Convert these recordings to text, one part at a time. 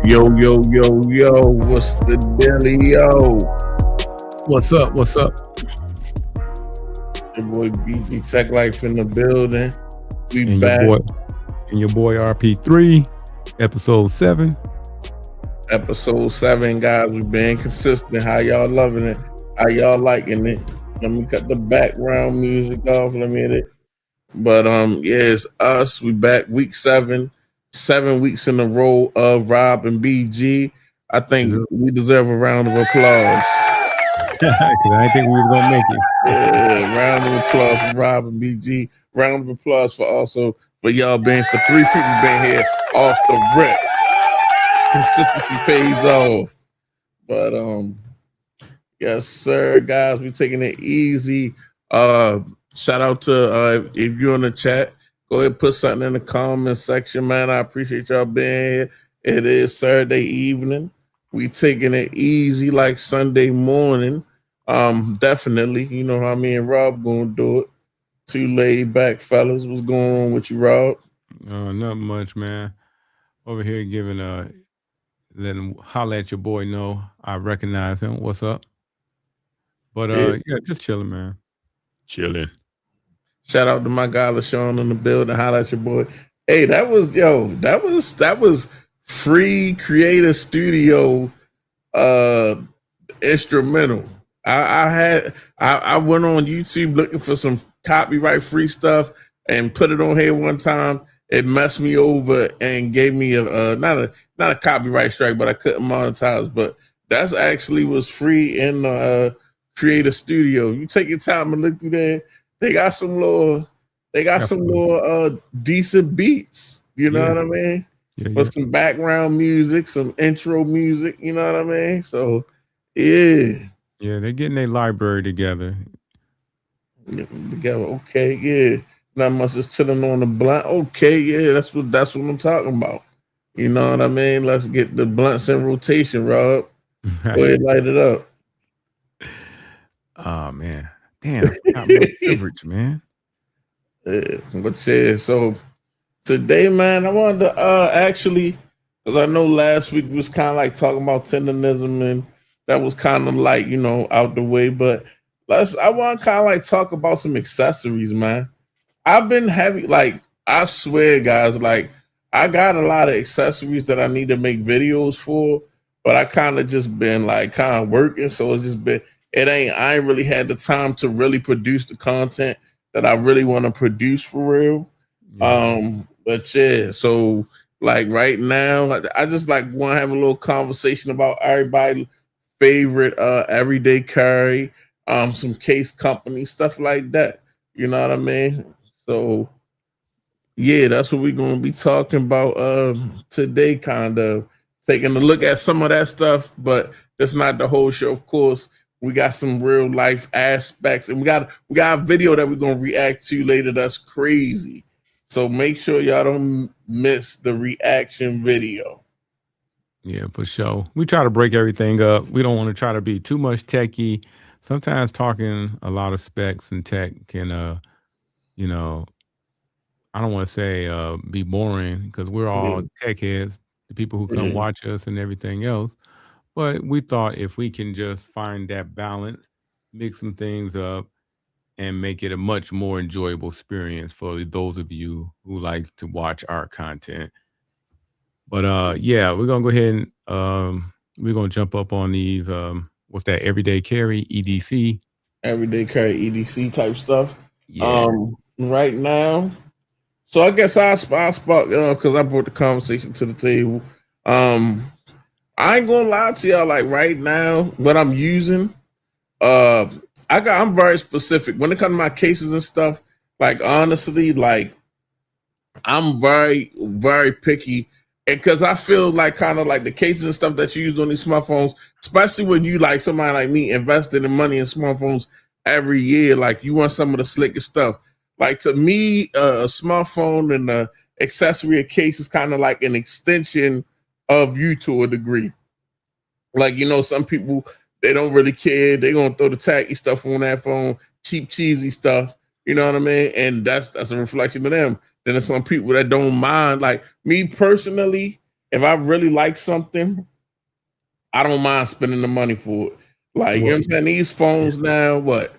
Yo, yo, yo, yo, what's the dealio? What's up? What's up? Your boy BG Tech Life in the building. We And back. your boy RP3, episode 7. Episode 7, guys. We been consistent. How y'all loving it? How y'all liking it? Let me cut the background music off. Let me hit it. But yeah, it's us. We back week 7. 7 weeks in a row of Rob and BG. I think we deserve a round of applause. Because I didn't think we was gonna make it. Yeah, round of applause for Rob and BG. Round of applause for y'all being for 3 people being here off the rip. Consistency pays off. But yes, sir, guys, we're taking it easy. Shout out to if you're in the chat, go ahead and put something in the comment section, man. I appreciate y'all being here. It is Saturday evening. We taking it easy like Sunday morning. Definitely. You know how me and Rob gonna do it. 2 laid back fellas. What's going on with you, Rob? Not much, man. Over here giving letting holla at your boy know I recognize him. What's up? But yeah, just chilling, man. Chilling. Shout out to my guy LaShawn in the building. Holla at your boy. Hey, that was free Creator Studio instrumental. I went on YouTube looking for some copyright free stuff and put it on here one time. It messed me over and gave me a not a copyright strike, but I couldn't monetize. But that's actually was free in Creator Studio. You take your time and look through there. They got some little decent beats. You know what I mean? With some background music, some intro music. You know what I mean? So yeah. Yeah, they're getting their library together. Okay, yeah. Not much just chilling on the blunt. Okay, yeah, that's what I'm talking about. You know what I mean? Let's get the blunts in rotation, Rob. Go ahead, light it up. Oh man. Damn, I got my beverage, man. Yeah, but yeah, so today, man, I wanted to actually, because I know last week was kind of like talking about tendonism and that was kind of like, you know, out the way, but I want to kind of like talk about some accessories, man. I've been having, like, I swear, guys, like, I got a lot of accessories that I need to make videos for, but I kind of just been like kind of working, so it's just been I ain't really had the time to really produce the content that I really want to produce for real. Yeah. But yeah, so like right now, I just like want to have a little conversation about everybody's favorite everyday carry, some case company stuff like that. You know what I mean? So yeah, that's what we're gonna be talking about today, kind of taking a look at some of that stuff, but that's not the whole show, of course. We got some real life aspects, and we got a video that we're gonna react to later that's crazy. So make sure y'all don't miss the reaction video. Yeah, for sure. We try to break everything up. We don't want to try to be too much techie. Sometimes talking a lot of specs and tech can, you know, I don't want to say be boring because we're all tech heads, the people who come watch us and everything else. But we thought if we can just find that balance, mix some things up, and make it a much more enjoyable experience for those of you who like to watch our content. But yeah, we're gonna go ahead and we're gonna jump up on these what's that everyday carry EDC. Everyday carry EDC type stuff. Yeah. Right now. So I guess I spot because I brought the conversation to the table. I ain't gonna lie to y'all, like right now, what I'm using, I'm very specific. When it comes to my cases and stuff, like honestly, like I'm very, very picky. And because I feel like kind of like the cases and stuff that you use on these smartphones, especially when you like somebody like me investing in money in smartphones every year, like you want some of the slickest stuff. Like to me, a smartphone and the accessory case is kind of like an extension of you to a degree. Like, you know, some people, they don't really care. They're going to throw the tacky stuff on that phone, cheap, cheesy stuff. You know what I mean? And that's a reflection of them. Then there's some people that don't mind. Like me personally, if I really like something, I don't mind spending the money for it. Like, you know what I'm saying? These phones now, what?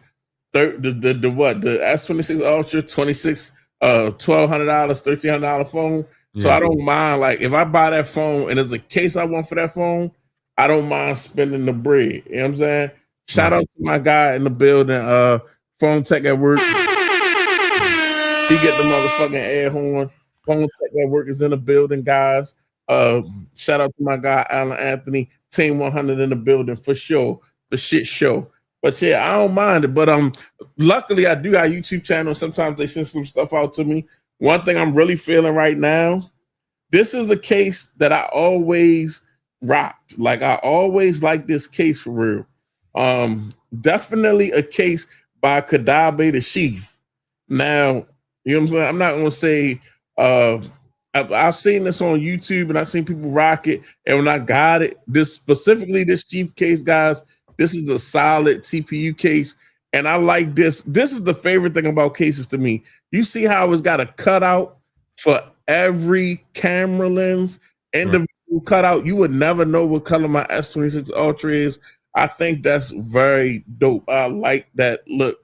The S26 Ultra, 26 $1,200, $1,300 phone. So I don't mind, like, if I buy that phone and there's a case I want for that phone, I don't mind spending the bread. You know what I'm saying? Shout out to my guy in the building, phone tech at work. He get the motherfucking air horn. Phone tech at work is in the building, guys. Shout out to my guy Alan Anthony, Team 100 in the building for sure, for shit show. But yeah, I don't mind it. But luckily I do got a YouTube channel. Sometimes they send some stuff out to me. One thing I'm really feeling right now, this is a case that I always rocked. Like I always liked this case for real. Definitely a case by Kadabe the Sheath. Now, you know what I'm saying? I'm not gonna say I've seen this on YouTube and I've seen people rock it. And when I got it, this specifically this Chief case, guys, this is a solid TPU case. And I like this. This is the favorite thing about cases to me. You see how it's got a cutout for every camera lens, individual cutout. You would never know what color my S26 Ultra is. I think that's very dope. I like that look.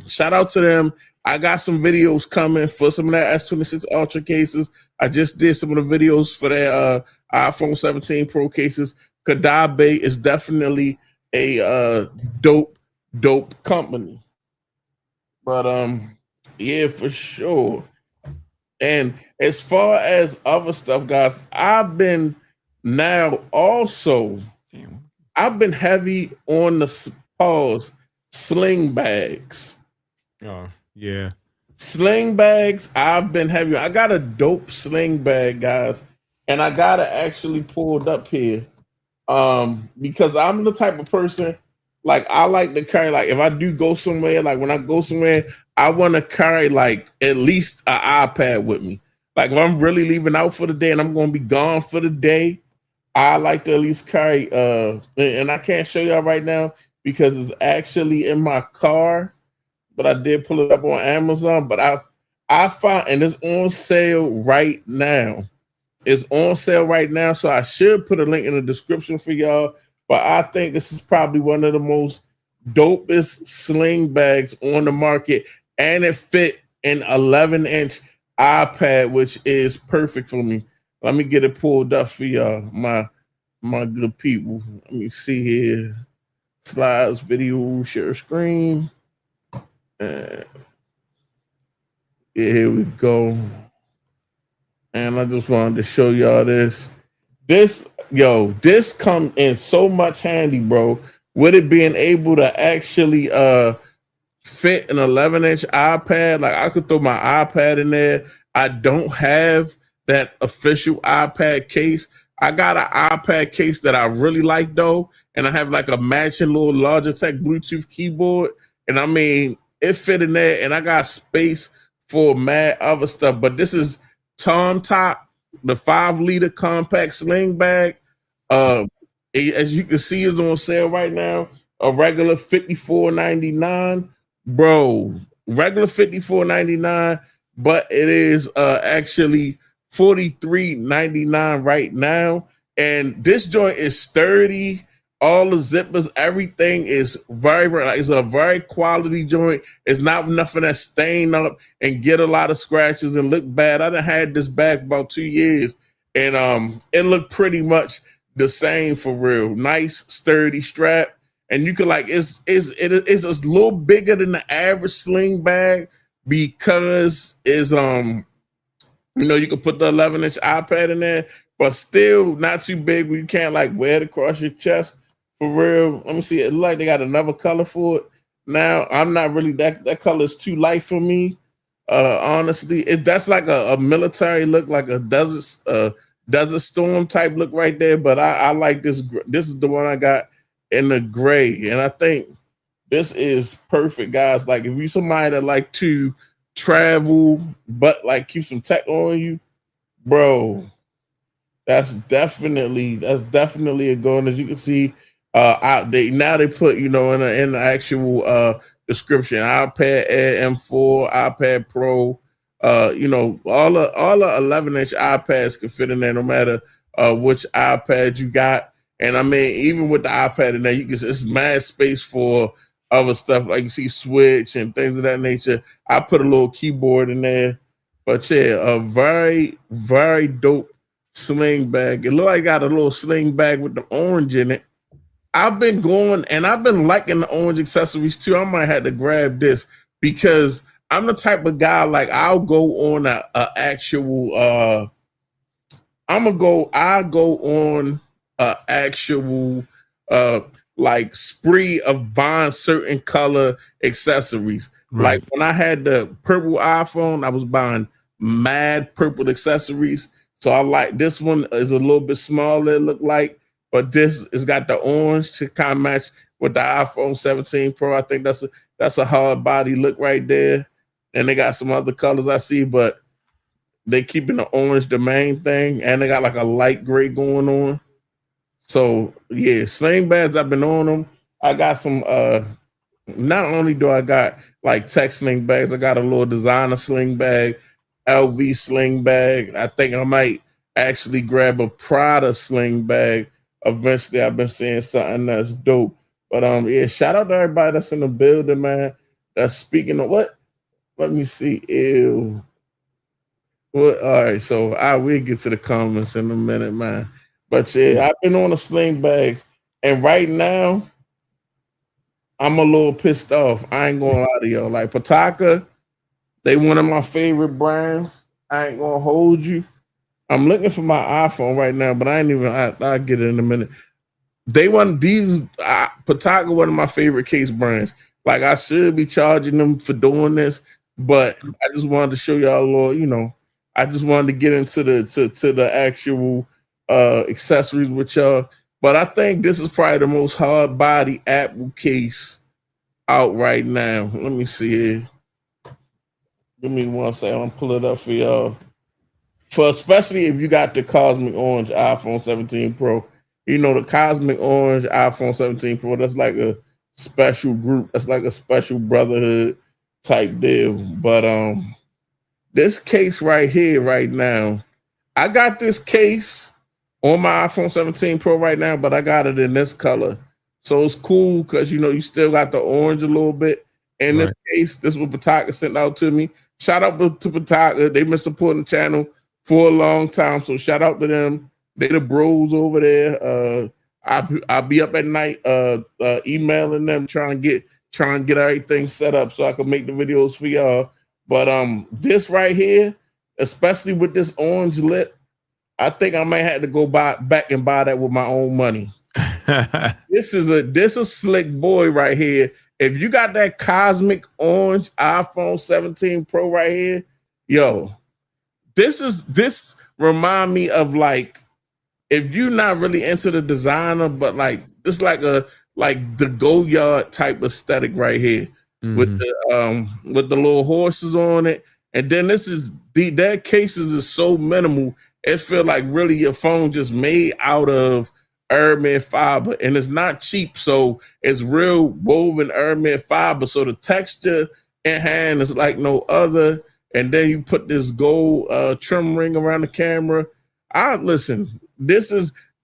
Shout out to them. I got some videos coming for some of that S26 Ultra cases. I just did some of the videos for their iPhone 17 Pro cases. Kadabe is definitely a dope company. But yeah, for sure. And as far as other stuff, guys, I've been heavy on the pause sling bags. Oh, yeah. Sling bags, I've been heavy. I got a dope sling bag, guys, and I got it actually pulled up here. Because I'm the type of person, like I like to carry, like if I do go somewhere, like when I go somewhere, I want to carry like at least an iPad with me. Like if I'm really leaving out for the day and I'm gonna be gone for the day, I like to at least carry and I can't show y'all right now because it's actually in my car, but I did pull it up on Amazon. But I found, and it's on sale right now. It's on sale right now, so I should put a link in the description for y'all. But I think this is probably one of the most dopest sling bags on the market, and it fit an 11-inch iPad, which is perfect for me. Let me get it pulled up for y'all, my good people. Let me see here. Slides, video, share screen. Yeah, here we go. And I just wanted to show y'all this. This come in so much handy, bro. With it being able to actually fit an 11-inch iPad. Like I could throw my iPad in there. I don't have that official iPad case. I got an iPad case that I really like though, and I have like a matching little Logitech Bluetooth keyboard. And I mean, it fit in there, and I got space for mad other stuff. But this is Tom Top, the 5-liter compact sling bag. As you can see, is on sale right now. A regular $54.99, bro. Regular $54.99, but it is actually $43.99 right now. And this joint is sturdy. All the zippers, everything is it's a very quality joint. It's not nothing that stain up and get a lot of scratches and look bad. I done had this bag for about 2 years, and it looked pretty much the same for real. Nice, sturdy strap. And you can like it's a little bigger than the average sling bag because it's you can put the 11-inch iPad in there, but still not too big where you can't like wear it across your chest for real. Let me see. It look like they got another color for it. Now I'm not really that color is too light for me. Honestly, that's like a military look, like a desert storm type look right there. But I like this. This is the one I got in the gray, and I think this is perfect, guys. Like if you somebody that like to travel but like keep some tech on you, bro, that's definitely a goal. And as you can see, they put in the actual description: iPad Air M4, iPad Pro, All the 11-inch iPads can fit in there, no matter which iPad you got. And I mean, even with the iPad in there, you can it's mad space for other stuff like you see Switch and things of that nature. I put a little keyboard in there, but yeah, a very very dope sling bag. It look like I got a little sling bag with the orange in it. I've been going and I've been liking the orange accessories too. I might have to grab this because I'm the type of guy like I'll go on a actual I go on a actual uh like spree of buying certain color accessories. Like Right. when I had the purple iPhone, I was buying mad purple accessories. So I like this one is a little bit smaller, it look like, but this has got the orange to kind of match with the iPhone 17 Pro. I think that's a hard body look right there. And they got some other colors I see, but they keeping the orange the main thing, and they got like a light gray going on. So yeah, sling bags. I've been on them. I got some. Not only do I got like tech sling bags, I got a little designer sling bag, LV sling bag. I think I might actually grab a Prada sling bag. Eventually, I've been seeing something that's dope. But yeah, shout out to everybody that's in the building, man. That's speaking of what? Let me see. Ew. Well, all right, so I will get to the comments in a minute, man. But yeah, I've been on the sling bags, and right now I'm a little pissed off. I ain't gonna lie to y'all. Like Pataka, they one of my favorite brands. I ain't gonna hold you. I'm looking for my iPhone right now, but I ain't even. I'll get it in a minute. They want these Pataka, one of my favorite case brands. Like I should be charging them for doing this, but I just wanted to show y'all a little, I just wanted to get into to the actual accessories with y'all. But I think this is probably the most hard body Apple case out right now. Let me see here. Give me one second. I'm pull it up for y'all. For especially if you got the Cosmic Orange iPhone 17 Pro. You know the Cosmic Orange iPhone 17 Pro, that's like a special group. That's like a special brotherhood type deal. But this case right here, right now, I got this case on my iPhone 17 Pro right now, but I got it in this color. So it's cool because you still got the orange a little bit. In this Right. case, this is what Pataka sent out to me. Shout out to Pataka. They've been supporting the channel for a long time. So shout out to them. They the bros over there. I'll be up at night emailing them, trying to get everything set up so I can make the videos for y'all. But this right here, especially with this orange lip, I think I might have to go back and buy that with my own money. This is a slick boy right here. If you got that cosmic orange iPhone 17 Pro right here, yo, this remind me of like if you're not really into the designer, but like this like the Goyard type aesthetic right here Mhm. with the little horses on it. And then their cases is so minimal. It feel like really your phone just made out of aramid fiber, and it's not cheap, so it's real woven aramid fiber. So the texture in hand is like no other. And then you put this gold trim ring around the camera. I listen.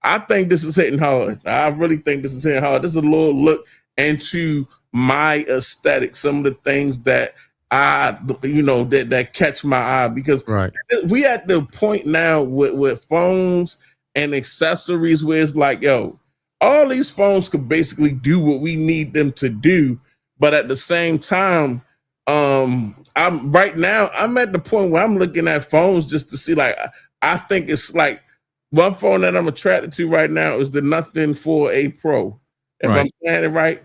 I think this is hitting hard. I really think this is hitting hard. This is a little look into my aesthetic. Some of the things that that catch my eye because Right. we at the point now with phones and accessories where it's like, yo, all these phones could basically do what we need them to do, but at the same time, I'm at the point where I'm looking at phones just to see like I think it's like one phone that I'm attracted to right now is the Nothing 4A Pro. If I'm Right. saying it right,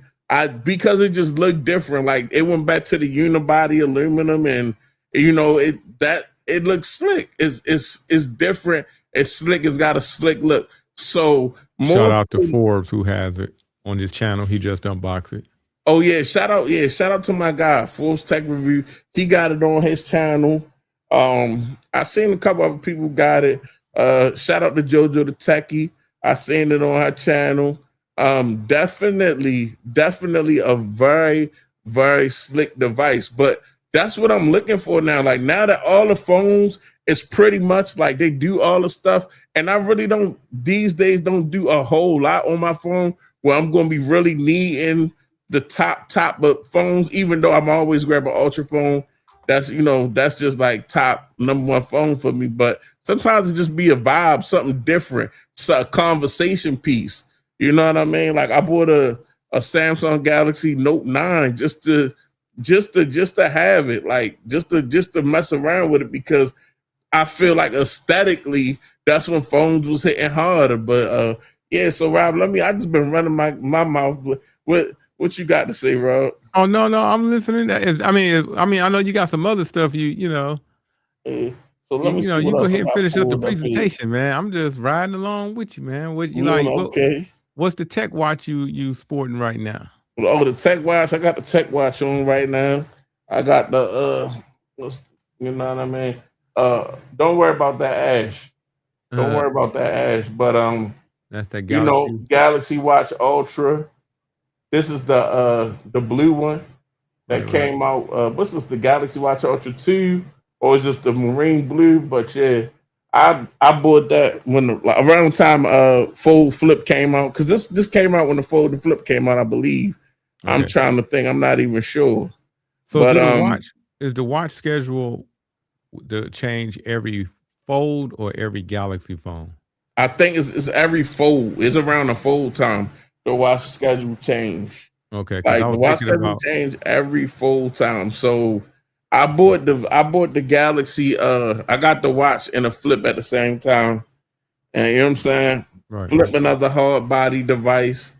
because it just looked different. Like it went back to the unibody aluminum, and it looks slick. It's different. It's slick. It's got a slick look. So Shout more. out to Forbes who has it on his channel. He just unboxed it. Oh yeah, shout out to my guy, Forbes Tech Review. He got it on his channel. I seen a couple other people got it. Shout out to JoJo the Techie. I seen it on her channel. Definitely a very, very slick device. But that's what I'm looking for now. Like now that all the phones is pretty much like they do all the stuff, and I really don't these days don't do a whole lot on my phone where I'm going to be really needing the top of phones. Even though I'm always grabbing ultra phone, that's that's just like top number one phone for me. But sometimes it just be a vibe, something different, so a conversation piece. You know what I mean? Like I bought a Samsung Galaxy Note 9 just to have it, like just to mess around with it because I feel like aesthetically that's when phones was hitting harder. But yeah, so Rob, I just been running my mouth. What you got to say, Rob? Oh no, I'm listening. I mean, I know you got some other stuff. Uh, so You, let me you know, see you what go else I ahead and got finish up the pulled up here. presentation, man. I'm just riding along with you, man. What you You like? okay? What's the tech watch you sporting right now? Oh, the tech watch. I got the tech watch on right now. I got the what's, you know what I mean? Don't worry about that ash. Don't Uh, worry about that ash. But that's that Galaxy. Galaxy Watch Ultra. This is the blue one that Right. came out. What's this? The Galaxy Watch Ultra 2, or is just the marine blue? But yeah, I bought that like, around the time Fold Flip came out because this came out when the Fold and Flip came out, I believe. I'm Okay. trying to think. I'm not even sure. So But is the watch schedule to change every fold or every Galaxy phone? I think it's every fold. It's around the fold time. The watch schedule change. Okay, because I Like the was watch thinking schedule about. change every full time. So I bought the Galaxy. I got the watch and a flip at the same time. And you know what I'm saying? Right. Flip another hard body device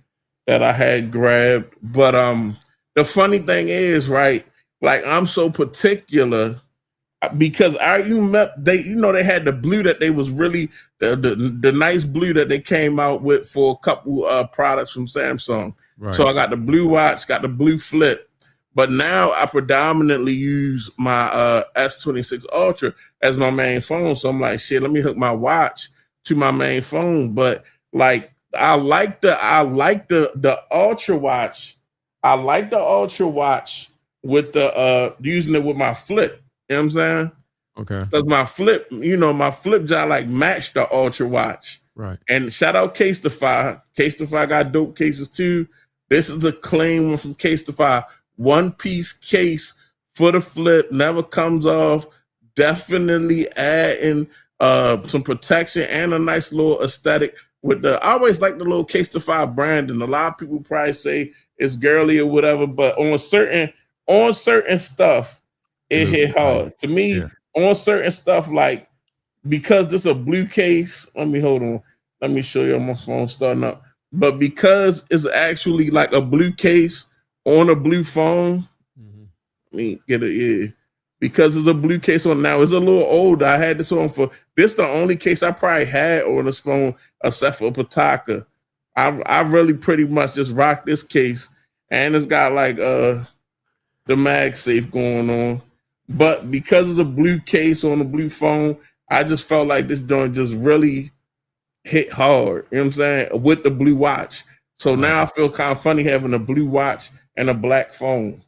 that I had grabbed. But the funny thing is, right, like I'm so particular because they had the blue that they was really the nice blue that they came out with for a couple products from Samsung. Right. So I got the blue watch, got the blue flip, but now I predominantly use my S26 Ultra as my main phone. So I'm like, shit, let me hook my watch to my main phone. But like I like the Ultra watch. I like the Ultra watch with the using it with my flip. You know what I'm saying? Okay. Because my flip job like matched the Ultra watch. Right. And shout out Casetify. Casetify got dope cases too. This is a clean one from Casetify. One piece case for the flip, never comes off. Definitely adding some protection and a nice little aesthetic with I always like the little Casetify branding. A lot of people probably say it's girly or whatever, but on certain stuff, It it looks hit nice. hard. To me, Yeah. on certain stuff, like because this is a blue case, let me hold on. Let me show you on my phone starting up. But because it's actually like a blue case on a blue phone, Mm-hmm. let me get it. Yeah. Because it's a blue case on now. It's a little older. I had this on for this the only case I probably had on this phone except for Pataka. I really pretty much just rocked this case. And it's got like the MagSafe going on. But because it's a blue case on a blue phone, I just felt like this joint just really hit hard. You know what I'm saying? With the blue watch. So Right. now I feel kind of funny having a blue watch and a black phone.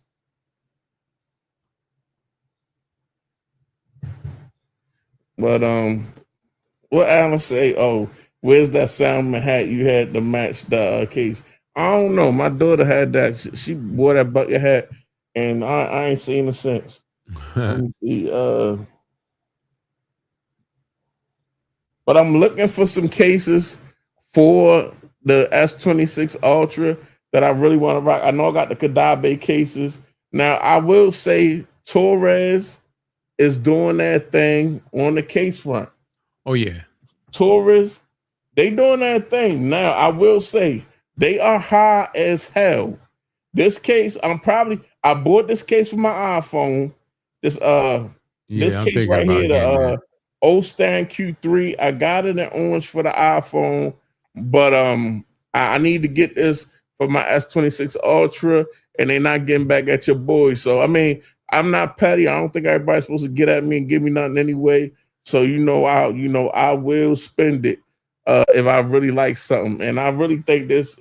But what Alan say? Oh, where's that salmon hat you had to match the case? I don't know. My daughter had that. She wore that bucket hat, and I ain't seen it since. Let me see. But I'm looking for some cases for the S26 Ultra that I really want to rock. I know I got the Kadabe cases. Now I will say Torres is doing that thing on the case front. Oh yeah. Torres, they doing that thing. Now I will say they are high as hell. This case, I bought this case for my iPhone. This this Yeah. I'm case thinking right about here, getting the that. Ostan Q3. I got it in orange for the iPhone, but I need to get this for my S26 Ultra, and they're not getting back at your boy. So I mean, I'm not petty. I don't think everybody's supposed to get at me and give me nothing anyway. So I will spend it if I really like something, and I really think this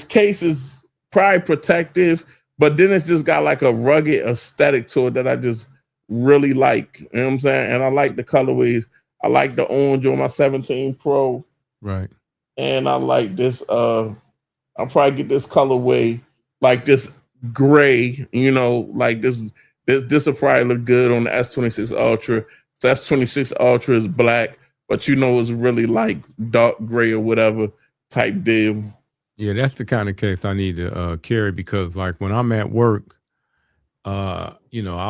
case is probably protective, but then it's just got like a rugged aesthetic to it that I just really like. You know what I'm saying? And I like the colorways. I like the orange on my 17 Pro, Right. and I like this. I'll probably get this colorway, like this gray. Like this will probably look good on the S26 Ultra. So S26 Ultra is black, but it's really like dark gray or whatever type deal. Yeah, that's the kind of case I need to carry because, like, when I'm at work, I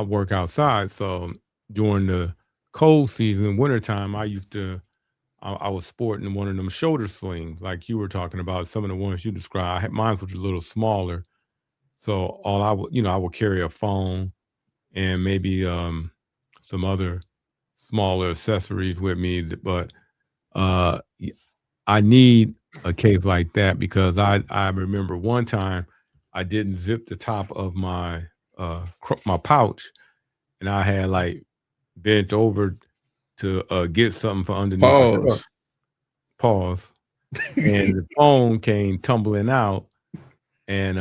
work outside. So during the cold season, wintertime, I was sporting one of them shoulder slings, like you were talking about. Some of the ones you described, mine was a little smaller. So all I would carry a phone and maybe some other smaller accessories with me. But uh, y- I need a case like that because I remember one time I didn't zip the top of my pouch, and I had like bent over to get something for underneath the truck. Pause. Pause, and the phone came tumbling out, and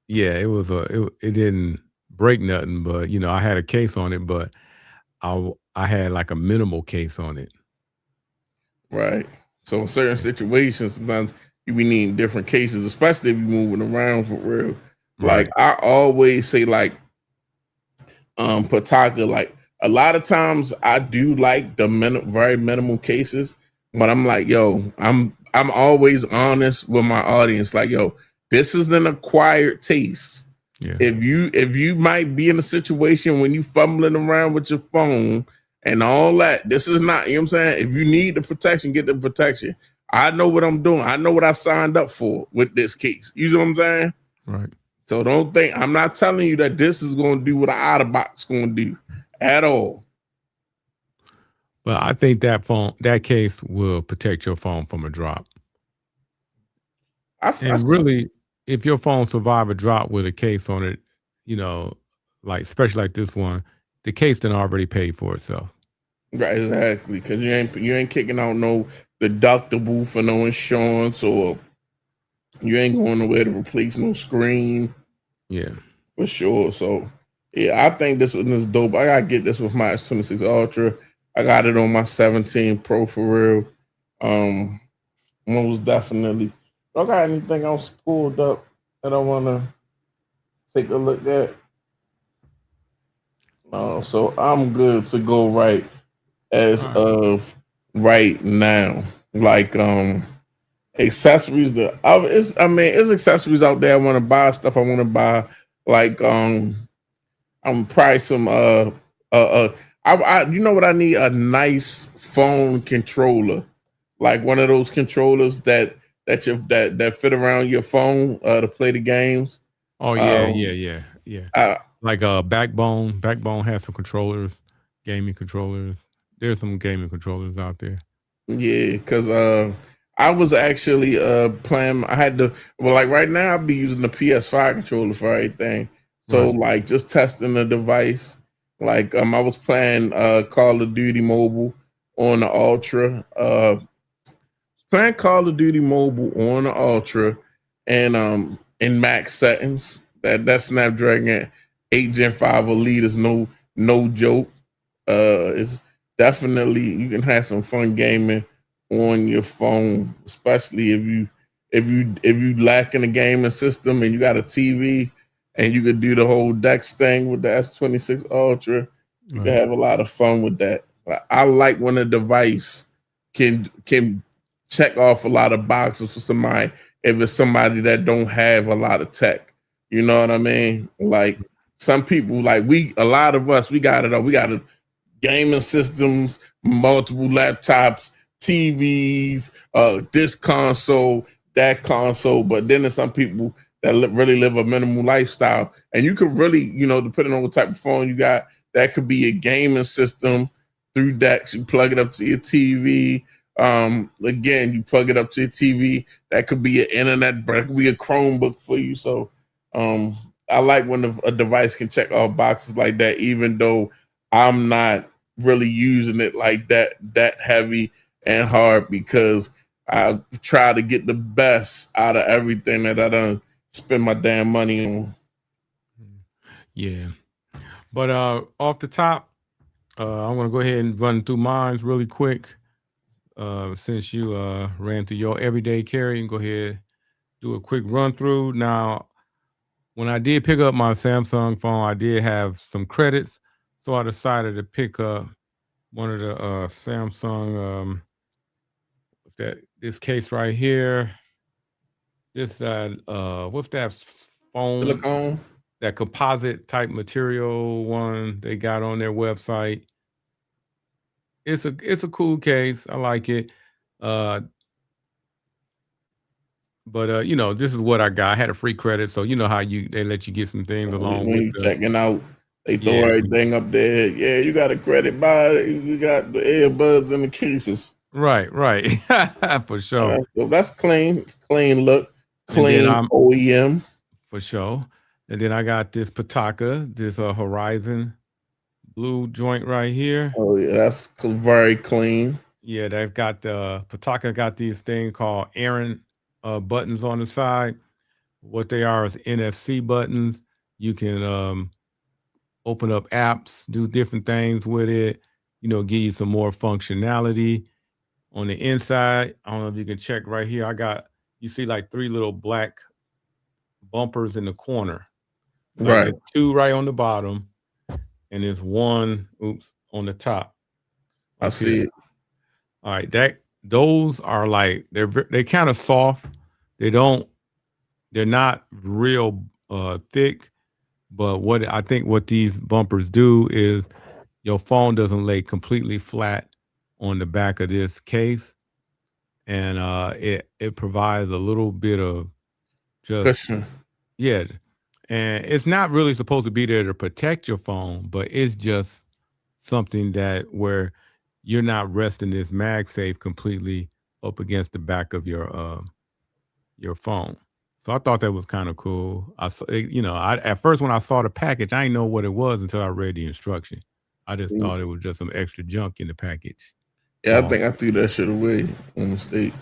yeah, it didn't break nothing, but I had a case on it, but I had like a minimal case on it. Right. So in certain situations, sometimes you be needing different cases, especially if you're moving around for real. Like Right. I always say, like Pataka, like a lot of times I do like the very minimal cases, but I'm like, yo, I'm always honest with my audience. Like, yo, this is an acquired taste. Yeah. If you might be in a situation when you fumbling around with your phone and all that, this is not, you know what I'm saying? If you need the protection, get the protection. I know what I'm doing. I know what I signed up for with this case. You know what I'm saying? Right. So don't think, I'm not telling you that this is going to do what an out of box going to do at all. But I think that case will protect your phone from a drop. I And really, if your phone survive a drop with a case on it, you know, like especially like this one, the case done already paid for itself. right, exactly, because you ain't kicking out no deductible for no insurance, or you ain't going nowhere to replace no screen. Yeah. For sure. So yeah, I think this one is dope. I gotta get this with my S26 Ultra. I got it on my 17 Pro for real. Um, Most definitely. I got anything else pulled up that I wanna take a look at? No, so I'm good to go right as All right. of right now. Like accessories, it's accessories out there. I want to buy stuff. I want to buy like I'm probably some you know what I need? A nice phone controller. Like one of those controllers that fit around your phone to play the games. Oh yeah, yeah, Um yeah, yeah. I, Like Backbone has some controllers, gaming controllers. There's some gaming controllers out there. yeah, because I was actually playing. I had to, well, like right now I'll be using the PS5 controller for everything. So Right. like just testing the device. Like I was playing Call of Duty Mobile on the Ultra. Playing Call of Duty Mobile on the Ultra and in max settings. That Snapdragon 8 Gen 5 Elite is no joke. It's definitely, you can have some fun gaming on your phone, especially if you lack in a gaming system and you got a TV and you could do the whole Dex thing with the S26 Ultra. You can Right. have a lot of fun with that. I like when a device can check off a lot of boxes for somebody if it's somebody that don't have a lot of tech. You know what I mean? Like some people, like a lot of us, we got it all. We got it gaming systems, multiple laptops, TVs, this console, that console. But then there's some people that really live a minimal lifestyle, and you could really, depending on what type of phone you got, that could be a gaming system through that. You plug it up to your TV. Again, you plug it up to your TV. That could be an internet, but it could be a Chromebook for you. So, I like when a device can check off boxes like that, even though I'm not really using it like that heavy and hard, because I try to get the best out of everything that I done spend my damn money on. Yeah. But off the top, I'm gonna go ahead and run through mines really quick. Since you ran through your everyday carry, and go ahead do a quick run through. Now, when I did pick up my Samsung phone, I did have some credits, so I decided to pick up one of the Samsung. What's that? This case right here. This what's that phone? Silicone. That composite type material one they got on their website. It's a cool case. I like it. Uh, but this is what I got. I had a free credit, so you know how they let you get some things along When with you the checking out, they throw yeah everything up there. Yeah, you got a credit by it. You got the earbuds and the cases. right for sure. That's clean. It's clean look, And then clean I'm OEM. for sure. And then I got this Pataka, this Horizon blue joint right here. Oh yeah, that's very clean. Yeah, they've got the Pataka got these things called Aaron buttons on the side. What they are is NFC buttons. You can open up apps, do different things with it, give you some more functionality. On the inside, I don't know if you can check right here. You see like three little black bumpers in the corner. Like Right, there's two right on the bottom, and there's one, oops, on the top. I Up see here. it. All right, those are like they kind of soft. They don't they're not real thick, but what I think what these bumpers do is your phone doesn't lay completely flat on the back of this case, and it provides a little bit of just Cushion. yeah, and it's not really supposed to be there to protect your phone, but it's just something that where you're not resting this MagSafe completely up against the back of your phone. So I thought that was kind of cool. At first when I saw the package, I didn't know what it was until I read the instruction. I just thought it was just some extra junk in the package. Yeah, I Oh, think I threw that shit away on mistake.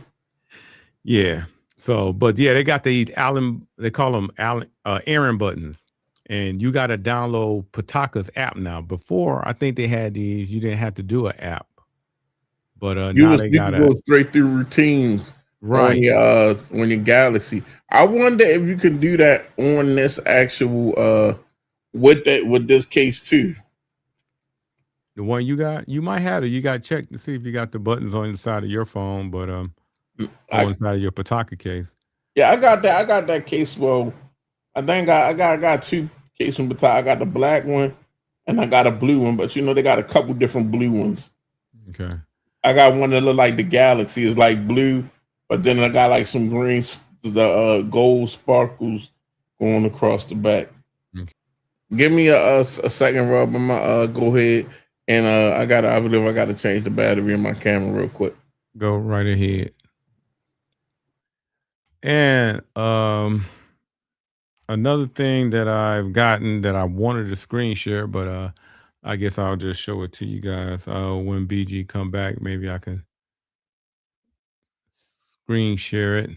yeah. So, but yeah, they got these Allen. They call them Allen Aaron buttons, and you got to download Pataka's app now. Before, I think they had these. You didn't have to do an app, but now they You got can a go straight through routines right. on your Galaxy. I wonder if you can do that on this actual with this case too. The one you got, you might have it. You got to check to see if you got the buttons on the side of your phone, but I on the side of your Pataka case. Yeah, I got that. I got that case. Well, I think I got two cases from Batai. I got the black one and I got a blue one, but they got a couple different blue ones. Okay. I got one that look like the Galaxy is like blue, but then I got like some green, the gold sparkles going across the back. Okay. Give me a second, Rob. I'm gonna go ahead and I believe I got to change the battery in my camera real quick. Go right ahead. And another thing that I've gotten that I wanted to screen share, but I guess I'll just show it to you guys. When BG come back, maybe I can screen share it.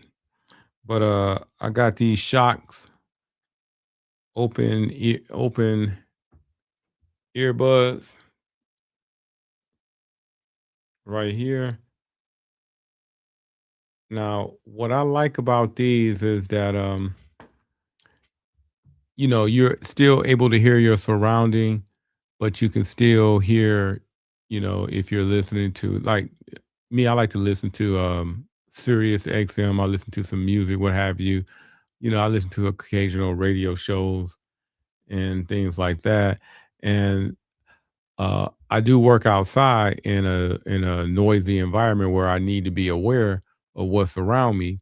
But I got these shocks open earbuds right here. Now, what I like about these is that you're still able to hear your surrounding, but you can still hear, if you're listening to like me, I like to listen to Sirius XM, I listen to some music, what have you. I listen to occasional radio shows and things like that. And I do work outside in a noisy environment where I need to be aware of what's around me.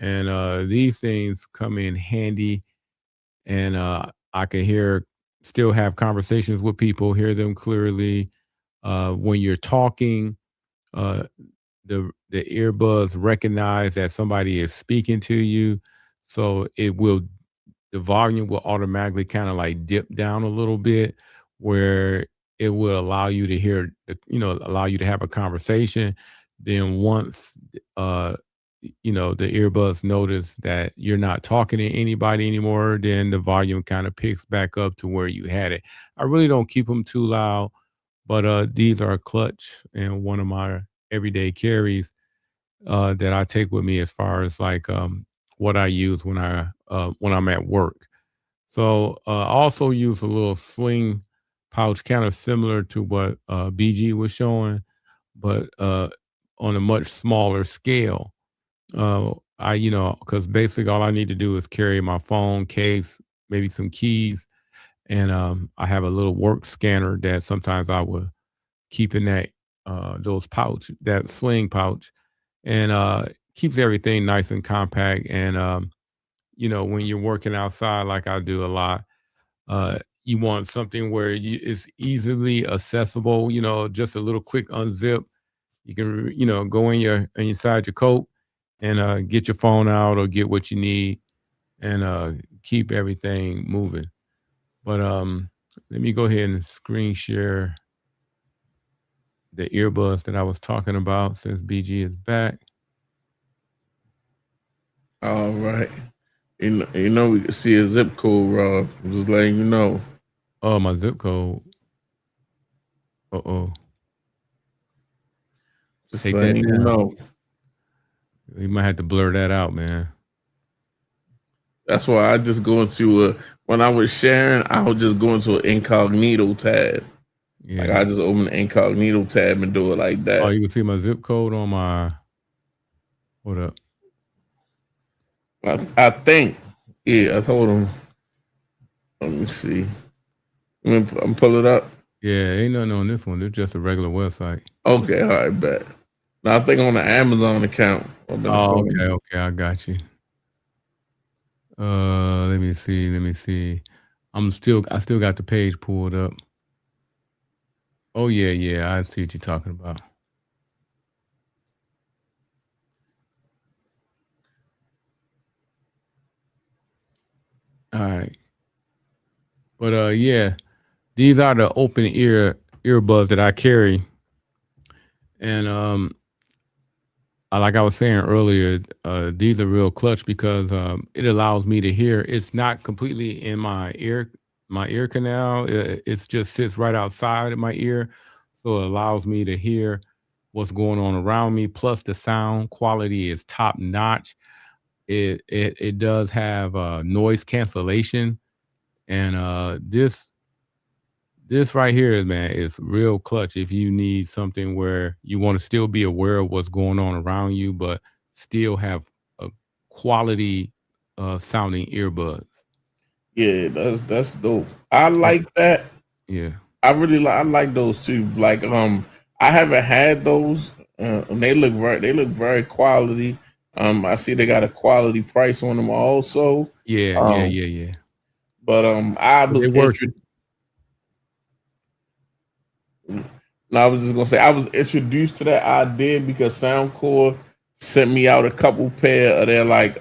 And these things come in handy, and I can still have conversations with people, hear them clearly. When you're talking, uh, the earbuds recognize that somebody is speaking to you, so the volume will automatically kind of like dip down a little bit, where it will allow you to allow you to have a conversation. Then once uh you know, the earbuds notice that you're not talking to anybody anymore, then the volume kind of picks back up to where you had it. I really don't keep them too loud, but these are a clutch and one of my everyday carries that I take with me as far as like what I use when I'm at work. So I also use a little sling pouch, kind of similar to what BG was showing, but on a much smaller scale. Because basically all I need to do is carry my phone case, maybe some keys, and I have a little work scanner that sometimes I will keep in that sling pouch, and keeps everything nice and compact. And when you're working outside, like I do a lot, you want something where it's easily accessible. Just a little quick unzip. You can, go inside your coat and get your phone out or get what you need and keep everything moving. But let me go ahead and screen share the earbuds that I was talking about since BG is back. All right. We can see a zip code, Rob. I'm just letting you know. Oh, my zip code. Uh-oh. Just Take that letting you down. know. You might have to blur that out, man. That's why I just go into when I was sharing, I would just go into an incognito tab. Like Yeah. I just open the incognito tab and do it like Oh, that. you can see my zip code on my. Hold up. I think. Yeah, I told him. Let me see. I'm pull it up. Yeah, ain't nothing on this one. It's just a regular website. Okay, all right, bet. Now I think on the Amazon account. I'm in the Oh, okay, phone. okay, I got you. Let me see. I still got the page pulled up. Oh yeah, yeah, I see what you're talking about. All right. But yeah, these are the open earbuds that I carry. And like I was saying earlier, these are real clutch because it allows me to hear. It's not completely in my ear canal. It just sits right outside of my ear, so it allows me to hear what's going on around me. Plus, the sound quality is top notch. It does have noise cancellation, and this right here, man, is real clutch if you need something where you want to still be aware of what's going on around you, but still have a quality sounding earbuds. Yeah, that's dope. I Yeah. like that. Yeah. I like those too. Like I haven't had those. And they look very quality. I see they got a quality price on them also. Yeah, yeah, Um, yeah, yeah. but I But they was work introduced. No, I was just gonna say I was introduced to that idea because Soundcore sent me out a couple pair of their like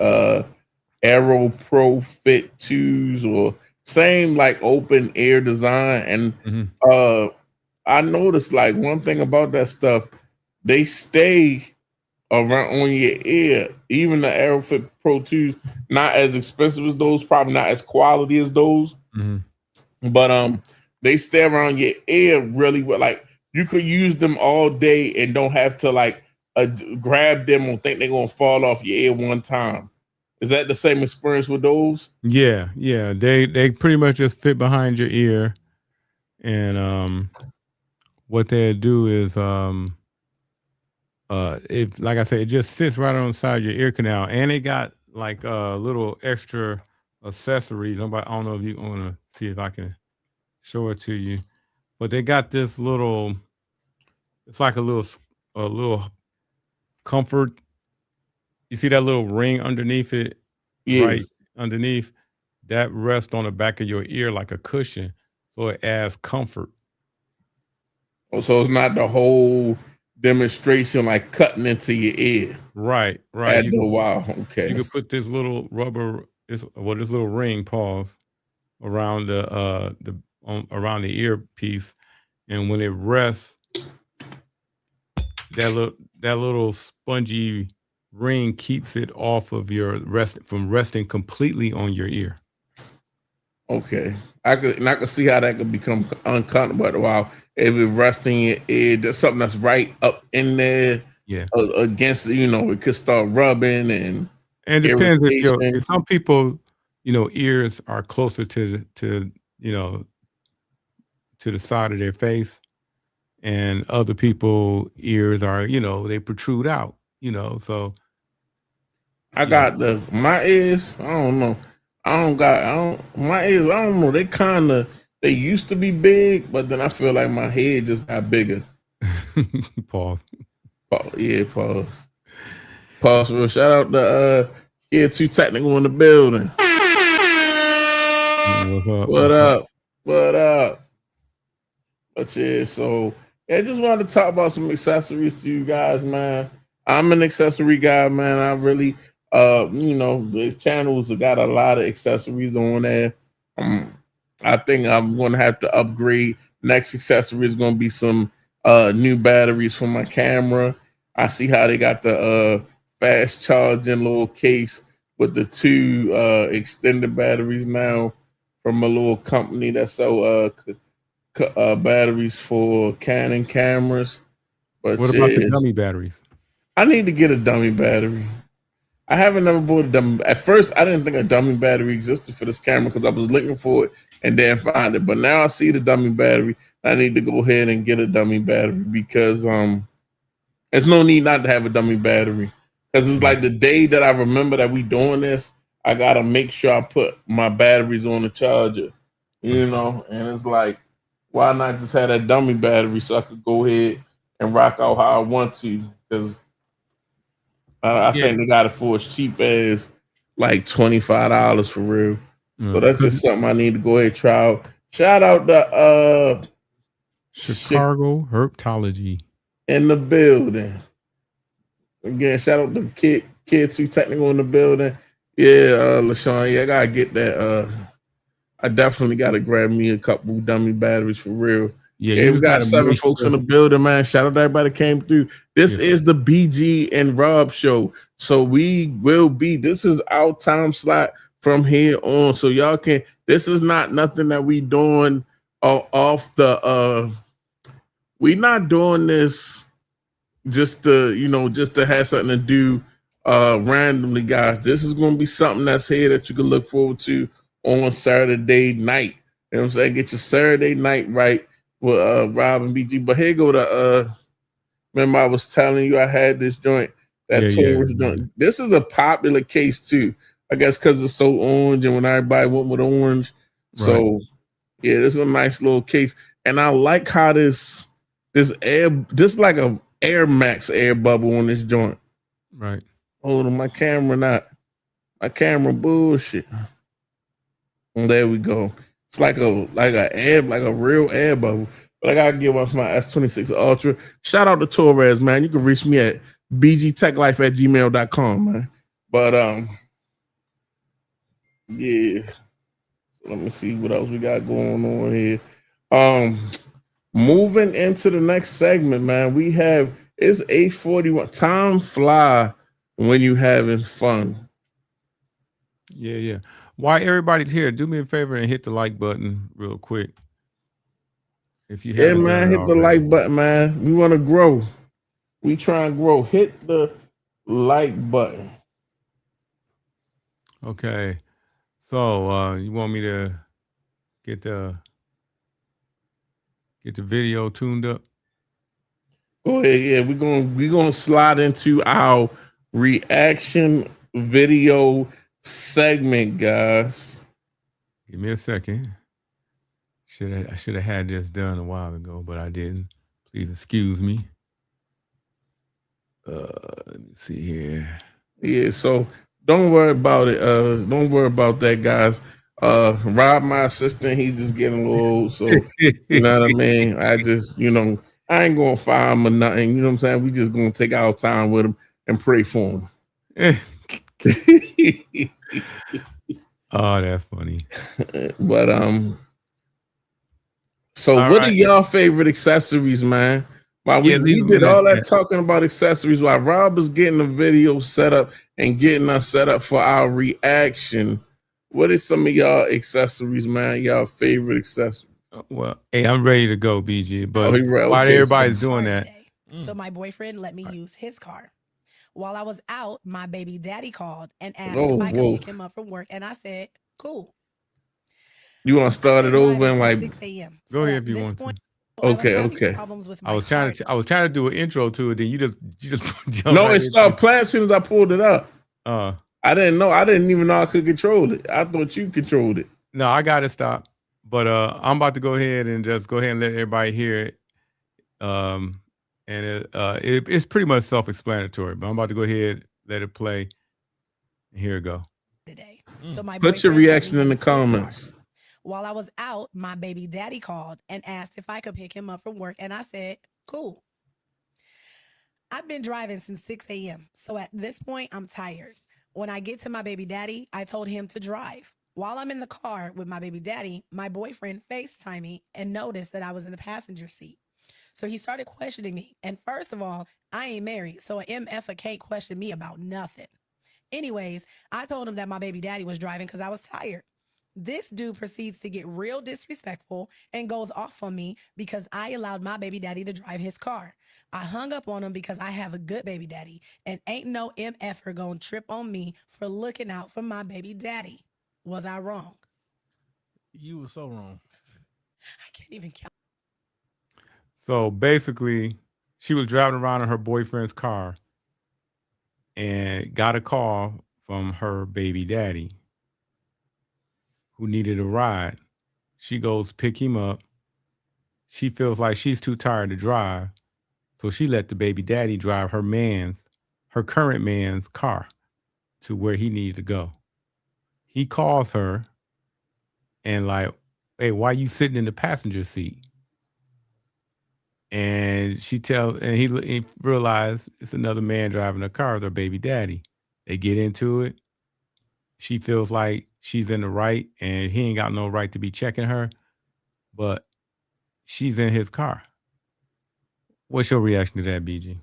Aero Pro Fit 2s or same like open air design. And mhm. uh I noticed like one thing about that stuff, they stay around on your ear. Even the Aerofit Pro 2s, not as expensive as those, probably not as quality as those, Mhm. but they stay around your ear really well. Like you could use them all day and don't have to like grab them or think they're gonna fall off your ear one time. Is that the same experience with those? Yeah, yeah. They pretty much just fit behind your ear, and what they do is it like I said, it just sits right on the side of your ear canal, and it got like little extra accessories. I don't know if you want to see if I can show it to you, but they got this little. It's like a little comfort. You see that little ring underneath it, Yeah. right underneath that rests on the back of your ear like a cushion, so it adds comfort. Oh, so it's not the whole demonstration like cutting into your ear. Right, right. After a while, You okay. could put this little this little ring pause around around the earpiece, and when it rests, that little spongy ring keeps it off of your rest from resting completely on your ear. Okay, I could see how that could become uncomfortable after a while if it's resting your ear. There's something that's right up in there Yeah. against. It could start rubbing and And it depends if irritation. some people, ears are closer you know, to the side of their face, and other people ears are, they protrude out, so I yeah. got my ears. I don't know. I don't my ears. I don't know. They used to be big, but then I feel like my head just got bigger. Pause. Yeah, pause. Pause. Real shout out to Kid Too Technical in the building. What's up? What What's up? up? What up? But yeah, so yeah, I just wanted to talk about some accessories to you guys, man. I'm an accessory guy, man. I really, the channels have got a lot of accessories on there. Um, I think I'm gonna have to upgrade. Next accessory is gonna be some new batteries for my camera. I see how they got the fast charging little case with the two extended batteries now from a little company that sell batteries for Canon cameras. What But about the yeah, dummy batteries? I need to get a dummy battery. I haven't never bought a dummy. At first, I didn't think a dummy battery existed for this camera because I was looking for it and didn't find it. But now I see the dummy battery. I need to go ahead and get a dummy battery because there's no need not to have a dummy battery. Because it's Right. like the day that I remember that we doing this, I gotta make sure I put my batteries on the charger. And it's like, why not just have that dummy battery so I could go ahead and rock out how I want to? Because I Yeah. think they got it for as cheap as like $25 for real. So that's Because just something I need to go ahead and try out. Shout out to Chick Chicago Herpetology. in the building. Again, shout out to kids who technical in the building. Yeah, LaShawn, yeah, I gotta get that. I definitely gotta grab me a couple dummy batteries for real. Yeah, Yeah, you we just got gotta 7 make folks in sure. the building, man. Shout out to everybody that came through. This Yeah. is the BG and Rob show. So this is our time slot from here on. So y'all this is not nothing that we doing off we not doing this just to have something to do randomly, guys. This is gonna be something that's here that you can look forward to on Saturday night. You know what I'm saying? Get your Saturday night right with Rob and BG. But here go to remember I was telling you I had this joint, Yeah, that yeah, Taurus yeah. joint. This is a popular case too. I guess because it's so orange and when everybody went with orange. Right, So yeah, this is a nice little case. And I like how this like a Air Max air bubble on this joint. right. Hold on, my camera bullshit. There we go. It's like a real air bubble. But I gotta give off my S26 Ultra. Shout out to Torres, man. You can reach me at bgtechlife@gmail.com, man. But yeah. So let me see what else we got going on here. Um, moving into the next segment, man. We have it's 8:41. Time fly when you having fun. Yeah, yeah. While everybody's here, do me a favor and hit the like button real quick if you Yeah, haven't done man. it Hit the already. like button, man. We want to grow. We try and grow. Hit the like button. Okay. So you want me to get the video tuned up? Go ahead. Yeah, we're gonna slide into our reaction video segment, guys. Give me a second. I should have had this done a while ago, but I didn't. Please excuse me. Let me see here. Yeah, so don't worry about it. Don't worry about that, guys. Rob, my assistant, he's just getting a little old, so you know what I mean. I ain't gonna fire him or nothing. You know what I'm saying? We just gonna take our time with him and pray for him. Oh, that's funny. But so All what are right. y'all favorite accessories, man? While Yeah, we leave a did minute. all Yeah. that talking about accessories, while Rob was getting the video set up and getting us set up for our reaction, what is some of y'all accessories, man? Y'all favorite accessories? Well, hey, I'm ready to go, BG. Oh, But he right. while Okay, so everybody's doing that, today. So my boyfriend let me use his car. While I was out, my baby daddy called and asked if I could whoa. pick him up from work, and I said, "Cool." You want to I've start been it over driving and since like 6 a.m. go So ahead at if you this want to. point, I was okay, having okay. problems with I my was trying car. to I was trying to do an intro to it, then you just jump No, right it started into playing as soon as I pulled it up. uh I didn't know. I didn't even know I could control it. I thought you controlled it. no, I got to stop. But I'm about to go ahead and just go ahead and let everybody hear it. And it's pretty much self-explanatory, but I'm about to go ahead, let it play. And here it go. Today. So my Put your boyfriend let me reaction in the use his car. comments. While I was out, my baby daddy called and asked if I could pick him up from work, and I said, "Cool." I've been driving since 6 a.m. So at this point, I'm tired. When I get to my baby daddy, I told him to drive. While I'm in the car with my baby daddy, my boyfriend FaceTimed me and noticed that I was in the passenger seat. So he started questioning me. And first of all, I ain't married, so an MF can't question me about nothing. Anyways, I told him that my baby daddy was driving because I was tired. This dude proceeds to get real disrespectful and goes off on me because I allowed my baby daddy to drive his car. I hung up on him because I have a good baby daddy and ain't no MFer gonna trip on me for looking out for my baby daddy. Was I wrong? You were so wrong. I can't even count. So basically, she was driving around in her boyfriend's car and got a call from her baby daddy who needed a ride. She goes pick him up. She feels like she's too tired to drive, so she let the baby daddy drive her current man's car to where he needed to go. He calls her and like, "Hey, why you sitting in the passenger seat?" And he realized it's another man driving the car, their baby daddy. They get into it. She feels like she's in the right and he ain't got no right to be checking her, but she's in his car. What's your reaction to that, BG?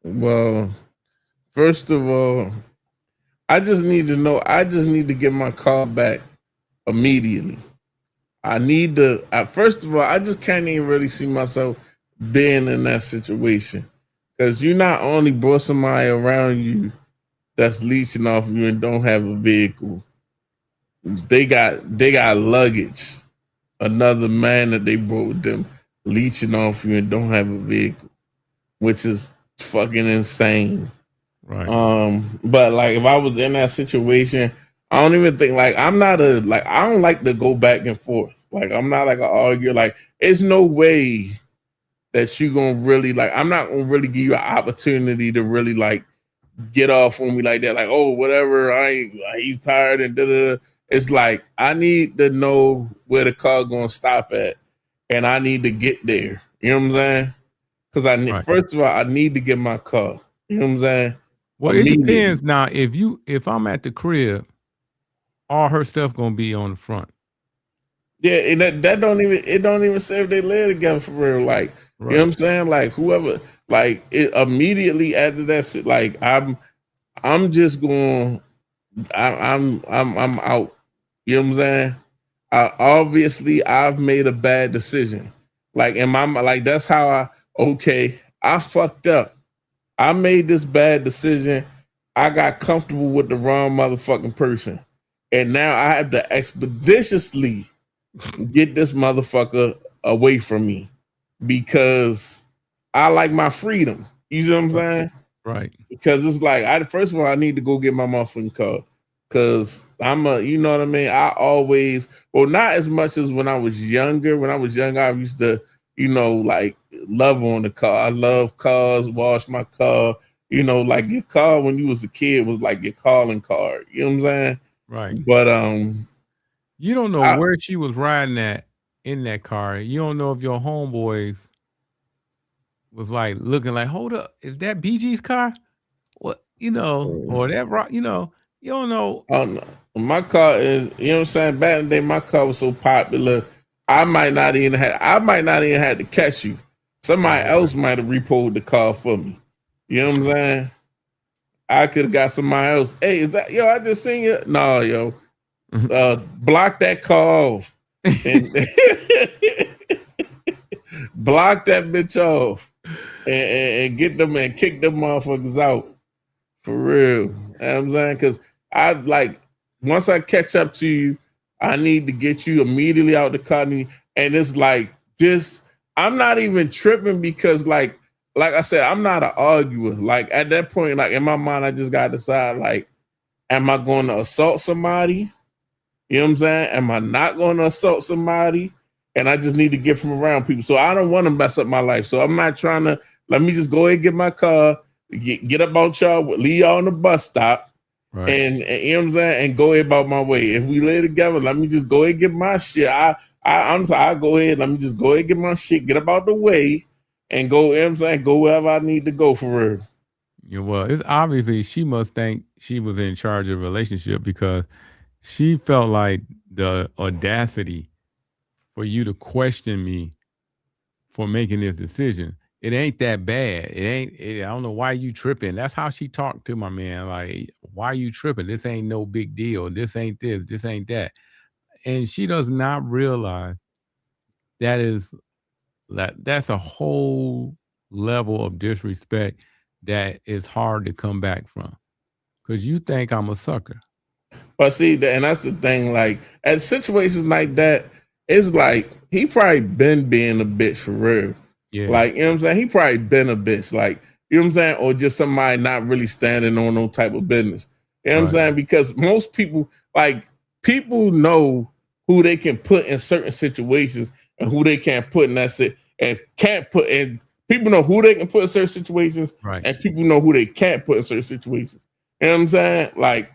Well, first of all, I just need to know. I just need to get my car back immediately. I need to. First of all, I just can't even really see myself being in that situation because you not only brought somebody around you that's leeching off you and don't have a vehicle, they got luggage. Another man that they brought with them leeching off you and don't have a vehicle, which is fucking insane. Right. But like if I was in that situation, I don't even think like I don't like to go back and forth. Like I'm not like an arguer. Like it's no way that you gonna really like I'm not gonna really give you an opportunity to really like get off on me like that. Like, oh, whatever, I ain't he's tired and da da. It's like I need to know where the car gonna stop at and I need to get there. You know what I'm saying? Because Right. first of all, I need to get my car. You know what I'm saying? Well, it depends now. If I'm at the crib, all her stuff gonna be on the front. Yeah, and that don't even say if they live together for real. Like, you know what I'm saying? Like whoever, like it immediately after that shit, like I'm just going, I'm out. You know what I'm saying? Obviously I've made a bad decision. Like, in my like that's how I fucked up. I made this bad decision. I got comfortable with the wrong motherfucking person. And now I have to expeditiously get this motherfucker away from me because I like my freedom. You know what I'm saying? Right. Because it's like first of all, I need to go get my motherfucking car. Cause you know what I mean? I always, well, not as much as when I was younger. When I was younger, I used to, like love on the car. I love cars, wash my car. Like your car when you was a kid was like your calling card. You know what I'm saying? Right. But you don't know where she was riding at in that car. You don't know if your homeboys was like looking like, hold up, is that BG's car? What or that rock? You don't know. Oh no. My car is, you know what I'm saying? Back in the day, my car was so popular, I might not even have to catch you. somebody else might have repoed the car for me. You know what I'm saying? I could have got somebody else. Hey, is that yo? I just seen you. No, yo, block that car off and block that bitch off and get them and kick them motherfuckers out for real. You know what I'm saying? Because I like once I catch up to you, I need to get you immediately out the car. And it's like just I'm not even tripping because like I said, I'm not an arguer. Like at that point, like in my mind, I just gotta decide like, am I going to assault somebody? You know what I'm saying? Am I not going to assault somebody? And I just need to get from around people. So I don't want to mess up my life. So I'm not trying to, let me just go ahead and get my car, get about y'all, leave y'all on the bus stop. Right. And you know what I'm saying? And go ahead about my way. If we live together, let me just go ahead and get my shit. I'm sorry, I go ahead, let me just go ahead and get my shit, get about the way and go, you know what I'm saying? Go wherever I need to go for real. Yeah, well, it's obviously she must think she was in charge of the relationship because she felt like the audacity for you to question me for making this decision. It ain't that bad. I don't know why you tripping. That's how she talked to my man. Like, why you tripping? This ain't no big deal. This ain't this. This ain't that. And she does not realize that's a whole level of disrespect that is hard to come back from. Because you think I'm a sucker. But see, and that's the thing, like, at situations like that, it's like, he probably been being a bitch for real. Yeah. Like, you know what I'm saying? He probably been a bitch, like, you know what I'm saying? Or just somebody not really standing on no type of business. You know what I'm saying? Because most people, like, people know who they can put in certain situations and who they can't put in that sit and can't put in. People know who they can put in certain situations, and people know who they can't put in certain situations. You know what I'm saying? Like,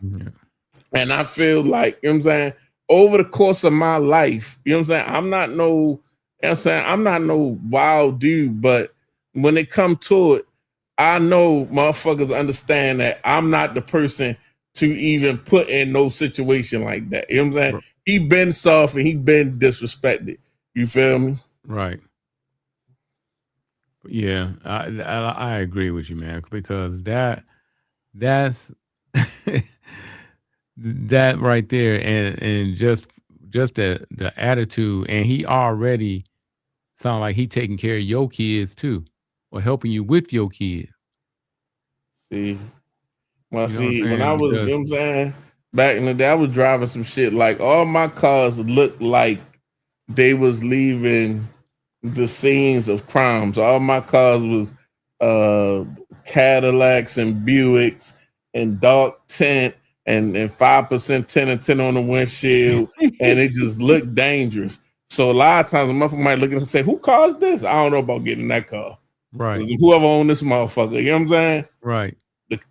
and I feel like, you know what I'm saying, over the course of my life, you know what I'm saying, I'm not no, you know what I'm saying, I'm not no wild dude, but when it comes to it, I know motherfuckers understand that I'm not the person to even put in no situation like that. You know what I'm saying? He been soft and he been disrespected. You feel me? Right. Yeah, I agree with you, man, because that's that right there, and just the attitude, and he already sound like he taking care of your kids too, or helping you with your kids. See, well, You know what I'm see, when saying? I was, you Because know what I'm saying, back in the day, I was driving some shit like all my cars looked like they was leaving the scenes of crimes. All my cars was Cadillacs and Buicks and dark tint and 5% tint and tint on the windshield, and it just looked dangerous. So a lot of times a motherfucker might look at it and say, "Who caused this?" I don't know about getting that car. right, Whoever owned this motherfucker, you know what I'm saying? right,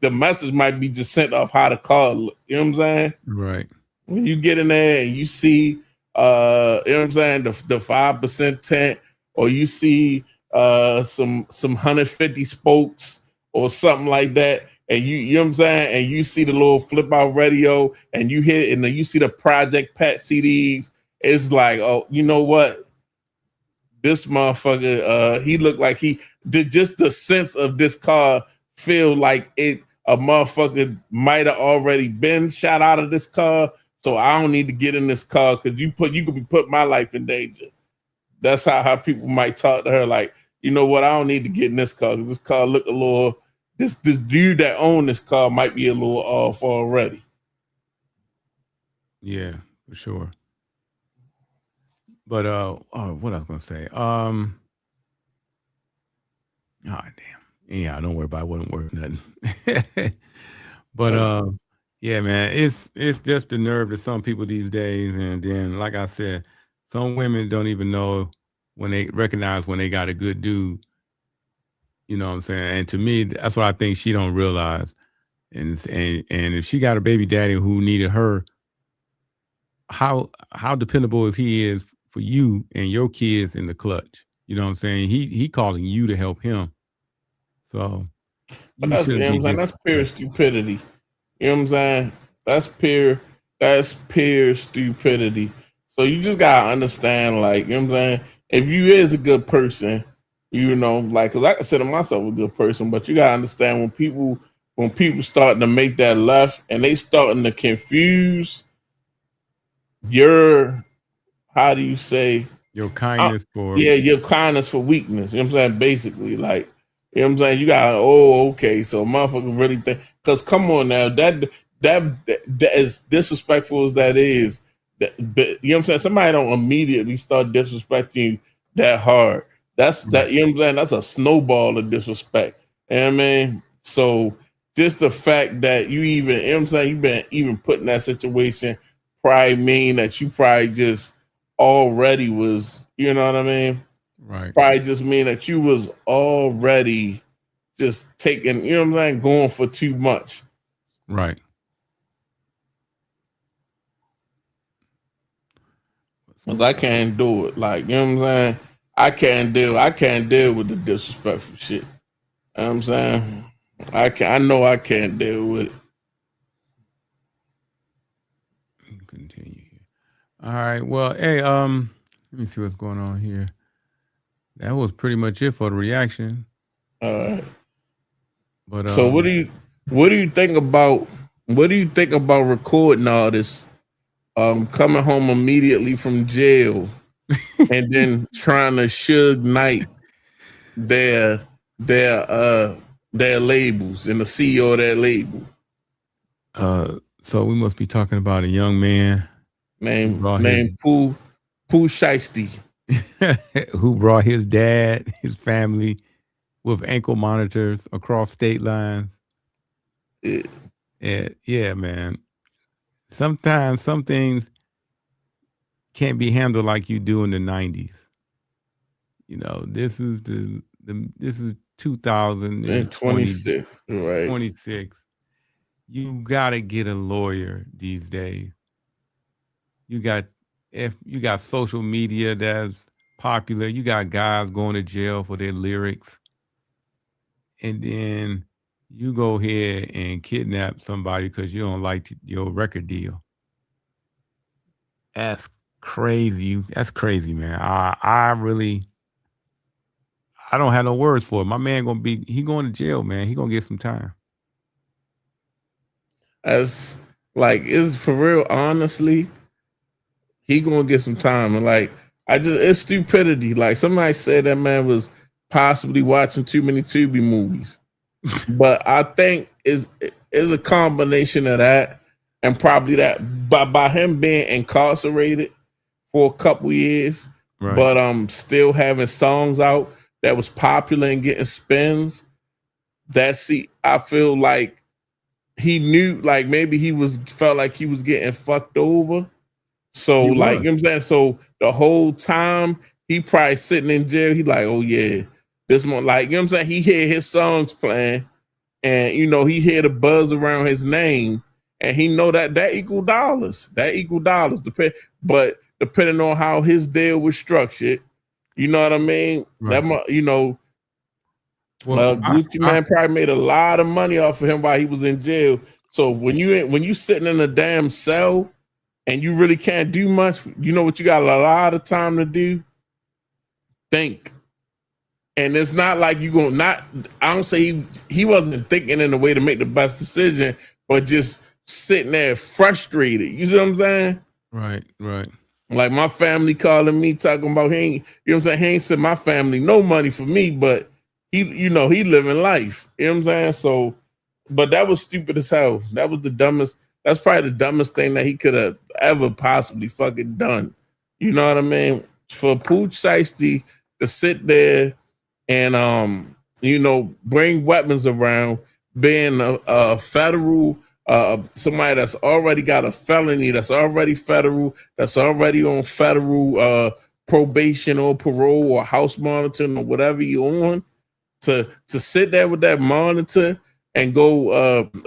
The message might be just sent off how the car look. You know what I'm saying? right, When you get in there and you see you know what I'm saying, the 5% tent, or you see some 150 spokes or something like that, and you know what I'm saying, and you see the little flip out radio and you hit and then you see the Project Pat CDs, it's like, oh, you know what? This motherfucker, he looked like he did. Just the sense of this car feel like a motherfucker might have already been shot out of this car. So I don't need to get in this car because you could be putting my life in danger. That's how people might talk to her. Like, you know what? I don't need to get in this car because this car look a little. This dude that owned this car might be a little off already. yeah, for sure. But what I was gonna say? Oh damn. Yeah, don't worry about it. It wasn't worth nothing. But yeah, man, it's just the nerve to some people these days. And then, like I said, some women don't even know when they recognize when they got a good dude. You know what I'm saying? And to me, that's what I think she don't realize. And if she got a baby daddy who needed her, how dependable is he is for you and your kids in the clutch? You know what I'm saying? He calling you to help him. So But you that's, you know shouldn't what be I'm saying, that's pure disrespectful. stupidity. You know what I'm saying? That's pure stupidity. So you just gotta understand, like, you know what I'm saying? If you is a good person, You know, like, cause I consider myself a good person, but you gotta understand when people starting to make that left and they starting to confuse your, how do you say, Your uh, kindness for yeah, your kindness for weakness. You know what I'm saying? Basically, like, you know what I'm saying? You got, oh, okay, so motherfucker really think, because come on now, that as disrespectful as that is, but, you know what I'm saying? Somebody don't immediately start disrespecting you that hard. That's right, that, you know what I'm saying? That's a snowball of disrespect. You know what I mean? So just the fact that you even, you know what I'm saying, you've been even put in that situation probably mean that you probably just already was, you know what I mean? right, Probably just mean that you was already just taking, you know what I'm saying, going for too much. right. Cause I can't do it. Like, you know what I'm saying? I can't deal with the disrespectful shit. You know what I'm saying? I know I can't deal with it. Continue here. All right. Well, hey, let me see what's going on here. That was pretty much it for the reaction. All right. But So what do you think about recording all this coming home immediately from jail and then trying to Suge Knight their their uh their labels and the CEO of that label so we must be talking about a young man who brought his named Pooh Shiesty. who brought his dad, his family with ankle monitors across state lines. It, And yeah, man. Sometimes some things can't be handled like you do in the 90s. You know, this is this is 2000, this is and 26, right? 26. You gotta get a lawyer these days. You got if you got social media that's popular, you got guys going to jail for their lyrics, and then you go ahead and kidnap somebody because you don't like your record deal. That's crazy. That's crazy, man. I really I don't have no words for it. My man he going to jail, man. He gonna get some time. As like it's for real, honestly, he gonna get some time. And like I just it's stupidity. Like somebody said that man was possibly watching too many Tubi movies. But I think is a combination of that and probably that by him being incarcerated for a couple years, Right. but still having songs out that was popular and getting spins. I feel like he knew like maybe he was felt like he was getting fucked over. So He like was. you know what I'm saying? So the whole time he probably sitting in jail, he like, oh yeah, this one like you know what I'm saying? He hear his songs playing and you know he hear the buzz around his name and he know that equal dollars. That equal dollars. But depending on how his deal was structured, you know what I mean? Right. You know, Well, Gucci Man probably made a lot of money off of him while he was in jail. So when you sitting in a damn cell and you really can't do much, you know what you got a lot of time to do? Think. And it's not like you gonna not. I don't say he wasn't thinking in a way to make the best decision, but just sitting there frustrated. You see what I'm saying? right, right. Like my family calling me talking about he ain't, you know what I'm saying? He ain't sent my family no money for me, but he living life. You know what I'm saying? So, but that was stupid as hell. That was the dumbest. That's probably the dumbest thing that he could have ever possibly fucking done. You know what I mean? For Pooch Shiesty to sit there and you know, bring weapons around, being a federal somebody that's already got a felony, that's already federal, that's already on federal probation or parole or house monitoring or whatever you on, to sit there with that monitor and go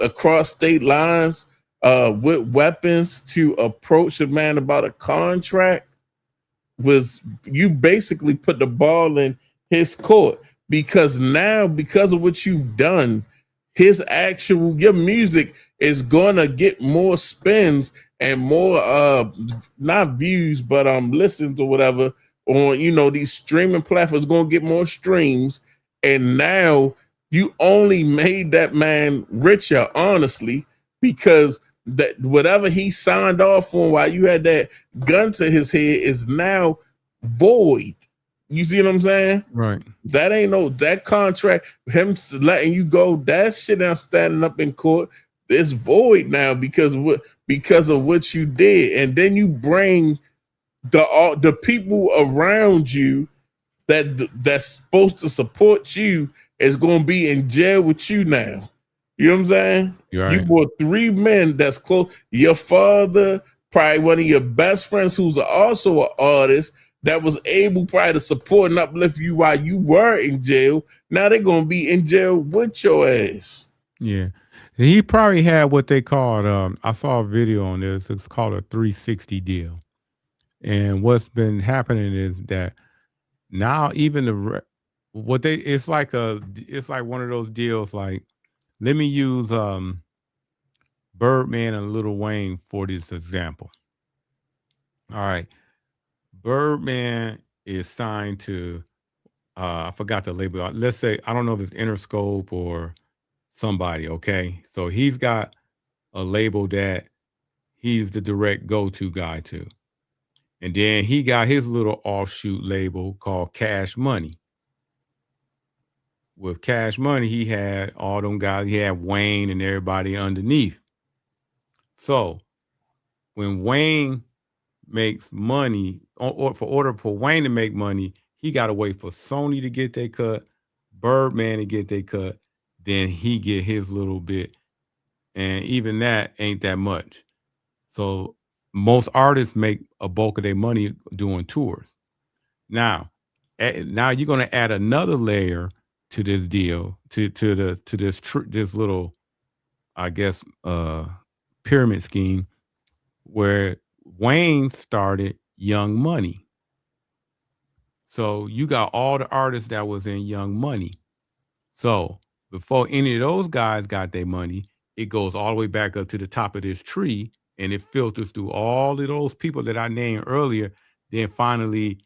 across state lines with weapons to approach a man about a contract was you basically put the ball in his court because now because of what you've done your music is gonna get more spins and more not views but listens or whatever on, you know, these streaming platforms, going to get more streams. And now you only made that man richer, honestly, because that whatever he signed off on while you had that gun to his head is now void. You see what I'm saying? Right. That ain't no, that contract, him letting you go, that shit now standing up in court, it's void now because of what you did. And then you bring the people around you that's supposed to support you is going to be in jail with you now. You know what I'm saying? You're You right. brought 3 men that's close. Your father, probably one of your best friends, who's also an artist, that was able probably to support and uplift you while you were in jail. Now they're going to be in jail with your ass. Yeah. He probably had what they called, I saw a video on this. It's called a 360 deal. And what's been happening is that now even it's like one of those deals like, let me use Birdman and Lil Wayne for this example. All right. Birdman is signed to I forgot the label. Let's say, I don't know if it's Interscope or somebody, okay? So he's got a label that he's the direct go-to guy to. And then he got his little offshoot label called Cash Money. With Cash Money, he had all them guys. He had Wayne and everybody underneath. So when Wayne makes money, or for Wayne to make money, he got to wait for Sony to get their cut, Birdman to get their cut, then he get his little bit. And even that ain't that much. So most artists make a bulk of their money doing tours. Now you're going to add another layer to this deal, to this little, I guess, pyramid scheme, where Wayne started Young Money. So you got all the artists that was in Young Money. So before any of those guys got their money, it goes all the way back up to the top of this tree, and it filters through all of those people that I named earlier. Then finally,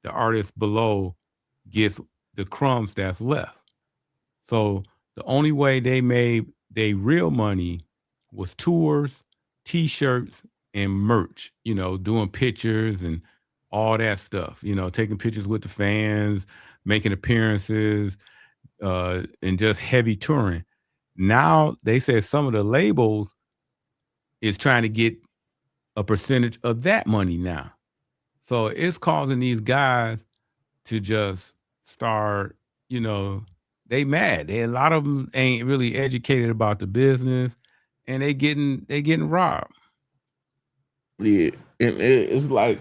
the artist below gets the crumbs that's left. So the only way they made their real money was tours, T-shirts, and merch, you know, doing pictures and all that stuff, you know, taking pictures with the fans, making appearances, and just heavy touring. Now they said some of the labels is trying to get a percentage of that money now. So it's causing these guys to just start, you know, they mad. A lot of them ain't really educated about the business, and they getting robbed. Yeah, and it's like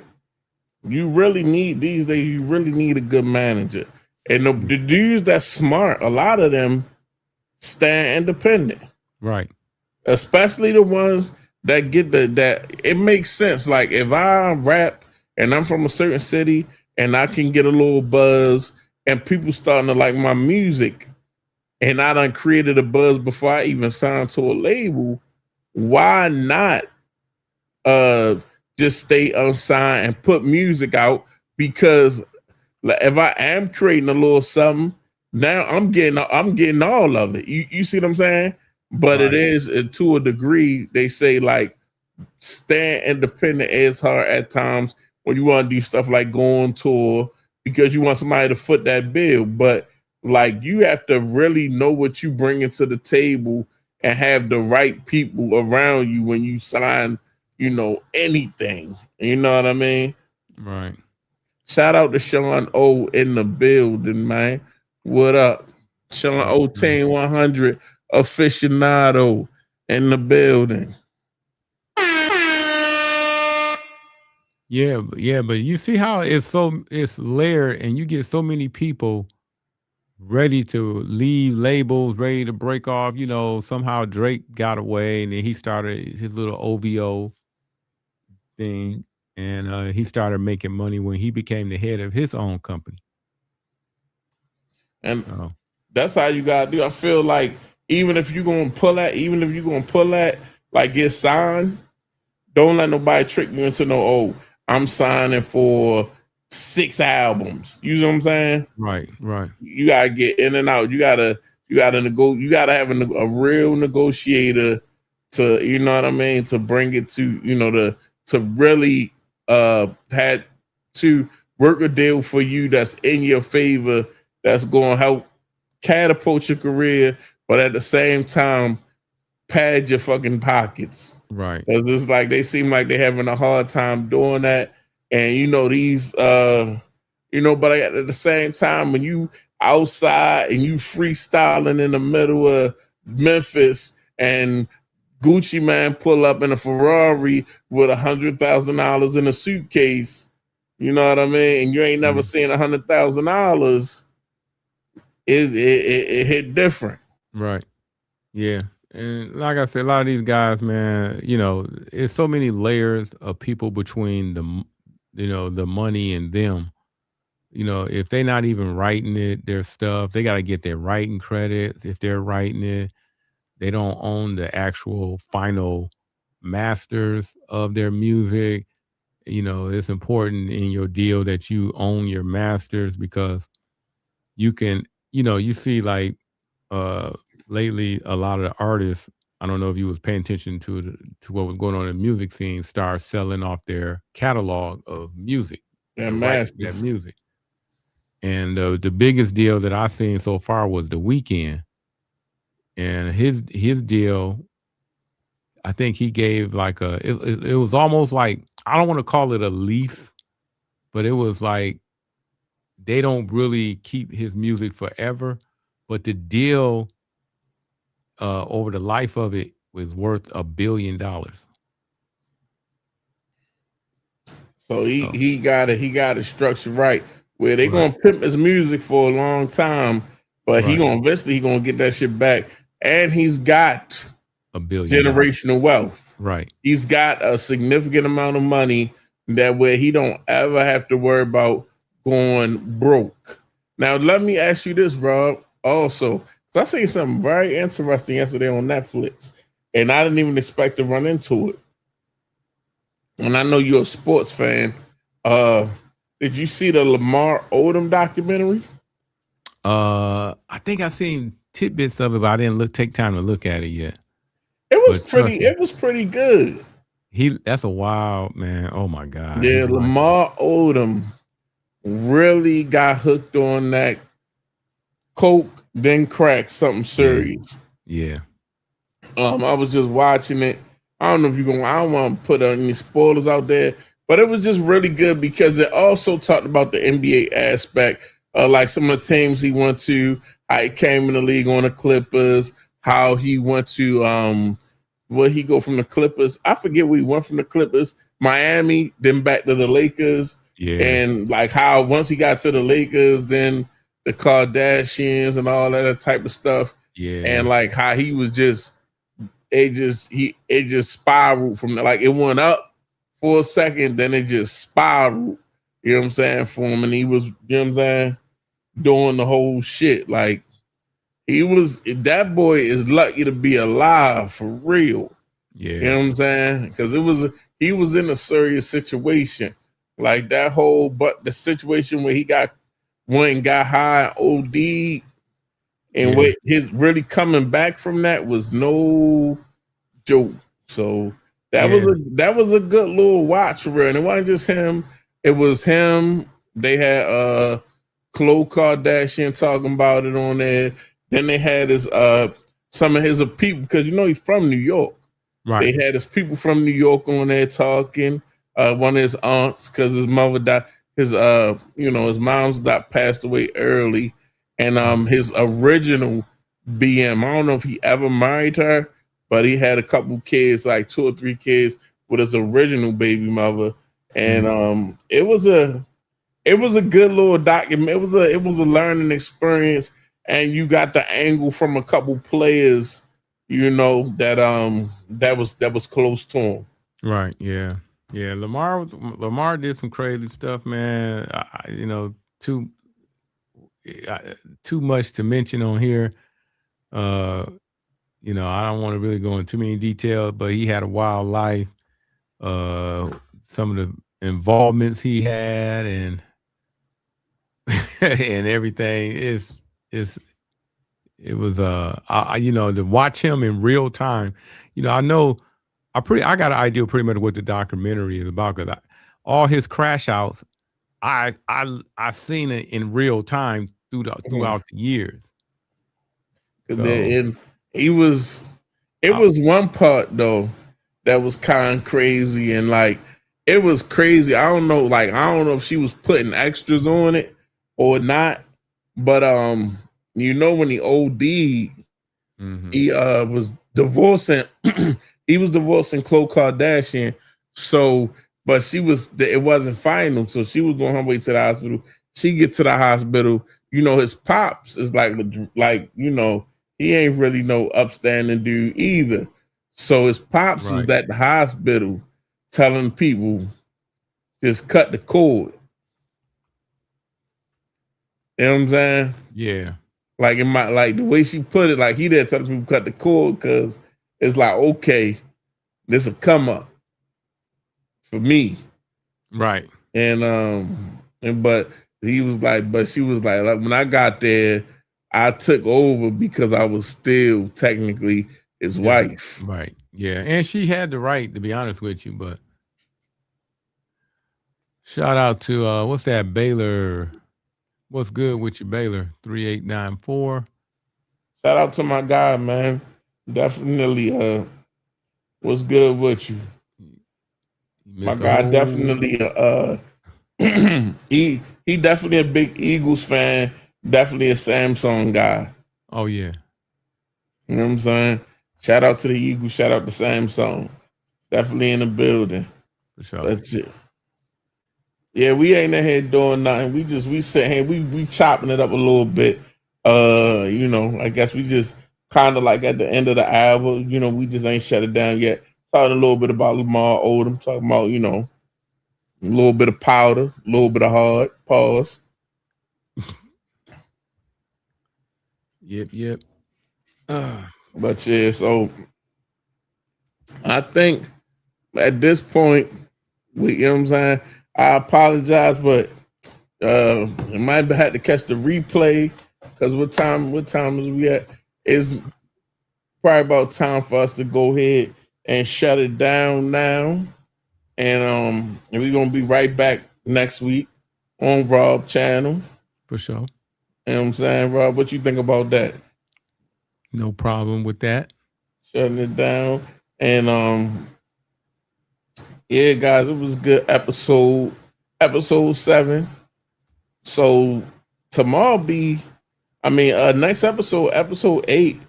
you really need these days. You really need a good manager, and the dudes that's smart, a lot of them stand independent, Right. especially the ones that get that it makes sense. Like if I rap and I'm from a certain city and I can get a little buzz and people starting to like my music, and I done created a buzz before I even signed to a label, why not just stay unsigned and put music out? Because if I am creating a little something, now I'm getting all of it. You see what I'm saying? But Right. it is to a degree, they say like stand independent is hard at times when you want to do stuff like go on tour because you want somebody to foot that bill. But like you have to really know what you bring into the table and have the right people around you when you sign, you know, anything. You know what I mean? Right. Shout out to Sean O in the building, man. What up? Sean O Team 100 aficionado in the building. Yeah, but you see how it's layered, and you get so many people ready to leave labels, ready to break off. You know, somehow Drake got away, and then he started his little OVO thing, and he started making money when he became the head of his own company. And Oh, that's how you gotta do. I feel like even if you're gonna pull that, like get signed, don't let nobody trick you into no, oh, I'm signing for 6 albums. You know what I'm saying? Right. You gotta get in and out. You gotta you gotta have a real negotiator to, you know what I mean, to bring it to, you know, to really had to work a deal for you that's in your favor, that's gonna help catapult your career, but at the same time pad your fucking pockets. Right. Cause it's like they seem like they're having a hard time doing that. And you know, these you know, but at the same time, when you outside and you freestyling in the middle of Memphis and Gucci man pull up in a Ferrari with $100,000 in a suitcase, you know what I mean? And you ain't never seen $100,000, it hit different. Right. Yeah. And like I said, a lot of these guys, man, you know, it's so many layers of people between you know, the money and them. You know, if they're not even writing their stuff, they got to get their writing credits. If they're writing it, they don't own the actual final masters of their music. You know, it's important in your deal that you own your masters, because you can, you know, you see like uh lately a lot of the artists, I don't know if you was paying attention to what was going on in the music scene, start selling off their catalog of music, the And rights to that masters. music. And the biggest deal that I've seen so far was The Weeknd, and his deal. I think he gave like it was almost like, I don't want to call it a lease, but it was like they don't really keep his music forever, but the deal over the life of it was worth $1 billion. So Oh, he got it structured right, where they right, gonna pimp his music for a long time, but he right, gonna eventually he gonna get that shit back, and he's got $1 billion. generational wealth. Right. He's got a significant amount of money that where he don't ever have to worry about going broke. Now let me ask you this, Rob. Also, 'cause I seen something very interesting yesterday on Netflix, and I didn't even expect to run into it. And I know you're a sports fan. Uh, did you see the Lamar Odom documentary? I think I seen tidbits of it, but I didn't take time to look at it yet. It was But trust me, it was pretty good. that's a wild man. Oh my God. Yeah, His life. Lamar Odom really got hooked on that coke, then crack, something Yeah. serious. Yeah. I was just watching it. I don't know if you're gonna. I don't want to put any spoilers out there, but it was just really good because it also talked about the NBA aspect, like some of the teams he went to, how he came in the league on the Clippers, how he went to where he go from the Clippers. I forget where he went from the Clippers, Miami, then back to the Lakers, Yeah. and like how once he got to the Lakers, then the Kardashians and all that type of stuff, and Yeah. like how he was just it just spiraled from like it went up for a second, then it just spiraled. You know what I'm saying, for him, and he was, you know what I'm saying, doing the whole shit. Like he was, that boy is lucky to be alive for real. You know Yeah. what I'm saying? Because he was in a serious situation. Like that whole, but the situation where he went and got high, OD, and Yeah. what his really coming back from that was no joke. So Yeah. that was a good little watch for real. And it wasn't just him, it was him. They had Khloe Kardashian talking about it on there. Then they had his some of his people, because you know he's from New York. They Right. had his people from New York on there talking. One of his aunts, because his mother died, his you know, his mom's died, passed away early. And his original BM, I don't know if he ever married her, but he had a couple kids, like 2 or 3 kids with his original baby mother. And it was a good little document. It was a learning experience, and you got the angle from a couple players, you know, that was close to him. Right. Yeah. Yeah. Lamar did some crazy stuff, man. You know, too much to mention on here. Uh, you know, I don't want to really go into too many details, but he had a wildlife. Some of the involvements he had, and and everything is it was to watch him in real time. I know I got an idea pretty much what the documentary is about because all his crash outs I seen it in real time throughout the years. And So he was. It I, was one part though that was kind of crazy, and like it was crazy. I don't know, like I don't know if she was putting extras on it or not, but when he OD'd, mhm, he was divorcing. He was divorcing Khloe Kardashian. So, but it wasn't final, so she was on her way to the hospital. She get to the hospital. His pops is like he ain't really no upstanding dude either. So his pops is right. at the hospital telling people just cut the cord. You know what I'm saying? Yeah. Like the way she put it, like he there telling people cut the cord because it's like okay, this will come up for me. Right. But he was like, but she was like when I got there, I took over because I was still technically his wife. Right. Yeah. And she had the right to be honest with you, but shout out to what's that Baylor? What's good with you, Baylor? 3894. Shout out to my guy, man. Definitely what's good with you? You My missed a guy whole definitely he definitely a big Eagles fan, definitely a Samsung guy. oh yeah, You know what I'm saying? Shout out to the Eagles, shout out to Samsung. Definitely in the building. for sure. That's it. Yeah, we ain't in here doing nothing. We sit here, we chopping it up a little bit. I guess we just kind of like at the end of the hour, we just ain't shut it down yet. Talking a little bit about Lamar Odom, talking about, a little bit of powder, a little bit of hard, pause. Yep. But yeah, so I think at this point, you know what I'm saying? I apologize, but I might have had to catch the replay because what time is we at? It's probably about time for us to go ahead and shut it down now. And we're gonna be right back next week on Rob channel. For sure. You know what I'm saying, Rob? What you think about that? No problem with that. Shutting it down. And yeah, guys, it was a good episode 7. So tomorrow next episode 8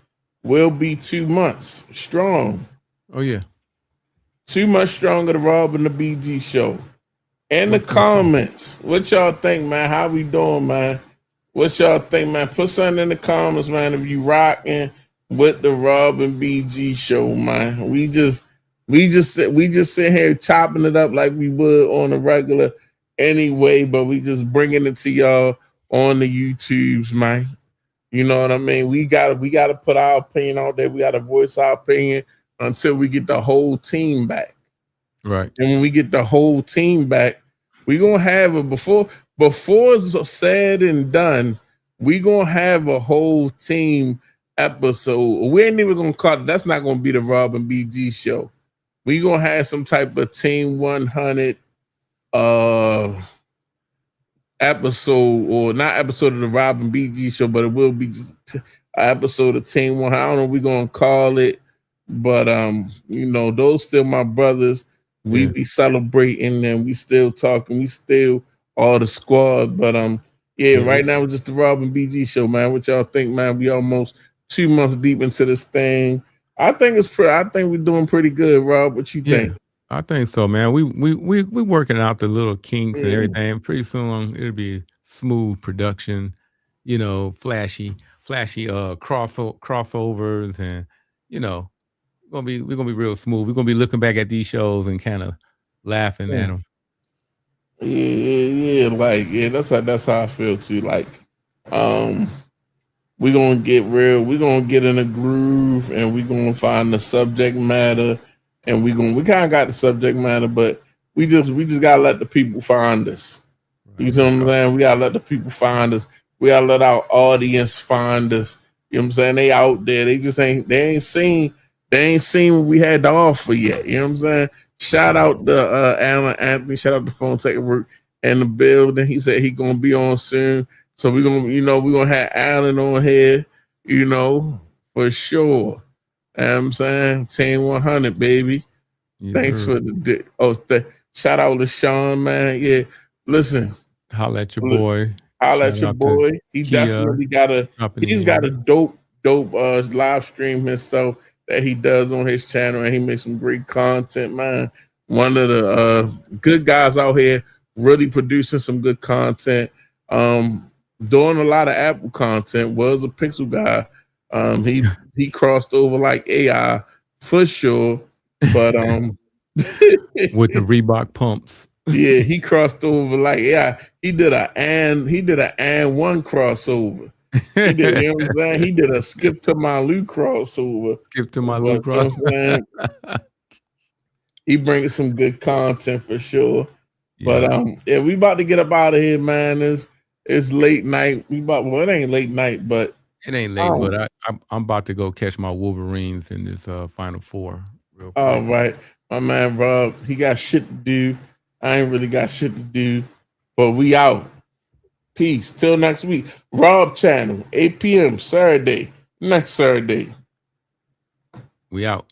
will be 2 months strong. Oh yeah. 2 months stronger the Rob and the BG show. In the Most definitely. comments, what y'all think, man? How we doing, man? What y'all think, man? Put something in the comments, man. If you rocking with the Rob and BG show, man. We just sit here chopping it up like we would on a regular anyway, but we just bringing it to y'all on the YouTubes, man. You know what I mean? We gotta put our opinion out there. We gotta voice our opinion until we get the whole team back. Right. And when we get the whole team back, we gonna have a before it's said and done, we gonna have a whole team episode. We ain't even gonna call it. That's not gonna be the Rob and BG show. We gonna have some type of Team 100 episode, or not episode of the Rob and BG show, but it will be just an episode of Team 100. I don't know what we're gonna call it, but those still my brothers. We Yeah. be celebrating and we still talking. We still all the squad. But yeah, Yeah. right now it's just the Rob and BG show, man. What y'all think, man? We almost 2 months deep into this thing. I think we're doing pretty good, Rob. What you Yeah. think? I think so, man. We working out the little kinks and Mm. everything. Pretty soon it'll be smooth production, flashy crossovers, and you know, we're gonna be real smooth. We're gonna be looking back at these shows and kind of laughing at them. Yeah, like that's how I feel too. Like, um, we're gonna get real. We're gonna get in a groove, and we're gonna find the subject matter, and we kind of got the subject matter, but we just gotta let the people find us. You That's know what what's I'm up. saying? We gotta let the people find us. We gotta let our audience find us. You know what I'm saying? They out there. They just ain't. They ain't seen what we had to offer yet. You know what I'm saying? That's Shout right. out to Alan Anthony. Shout out to Phone Tech Work in the building. He said he gonna be on soon. So we gonna have Alan on here. You know, for sure. You know what I'm saying? Team 100, baby. Yes, Thanks sir. for shout out to Sean, man. Yeah, listen, Holla at your look, boy. holla at Shout your out to boy. He Kia definitely got a dropping he's got a in. dope live stream himself that he does on his channel, and he makes some great content, man. One of the good guys out here really producing some good content. Doing a lot of Apple content, was a Pixel guy. He crossed over like AI for sure. But With the Reebok pumps. yeah, he crossed over like he did a and one crossover. He did, you know what I'm saying? He did a skip to my Lou crossover. Skip to my But Lou you know Cross. what I'm saying? He brings some good content for sure. Yeah, But yeah, we about to get up out of here, man. It's late night. It ain't late night, but it ain't late, um, but I'm about to go catch my Wolverines in this Final Four real all quick. right. My man Rob, he got shit to do. I ain't really got shit to do. But we out. Peace. Till next week. Rob channel, 8 p.m. Saturday. Next Saturday. We out.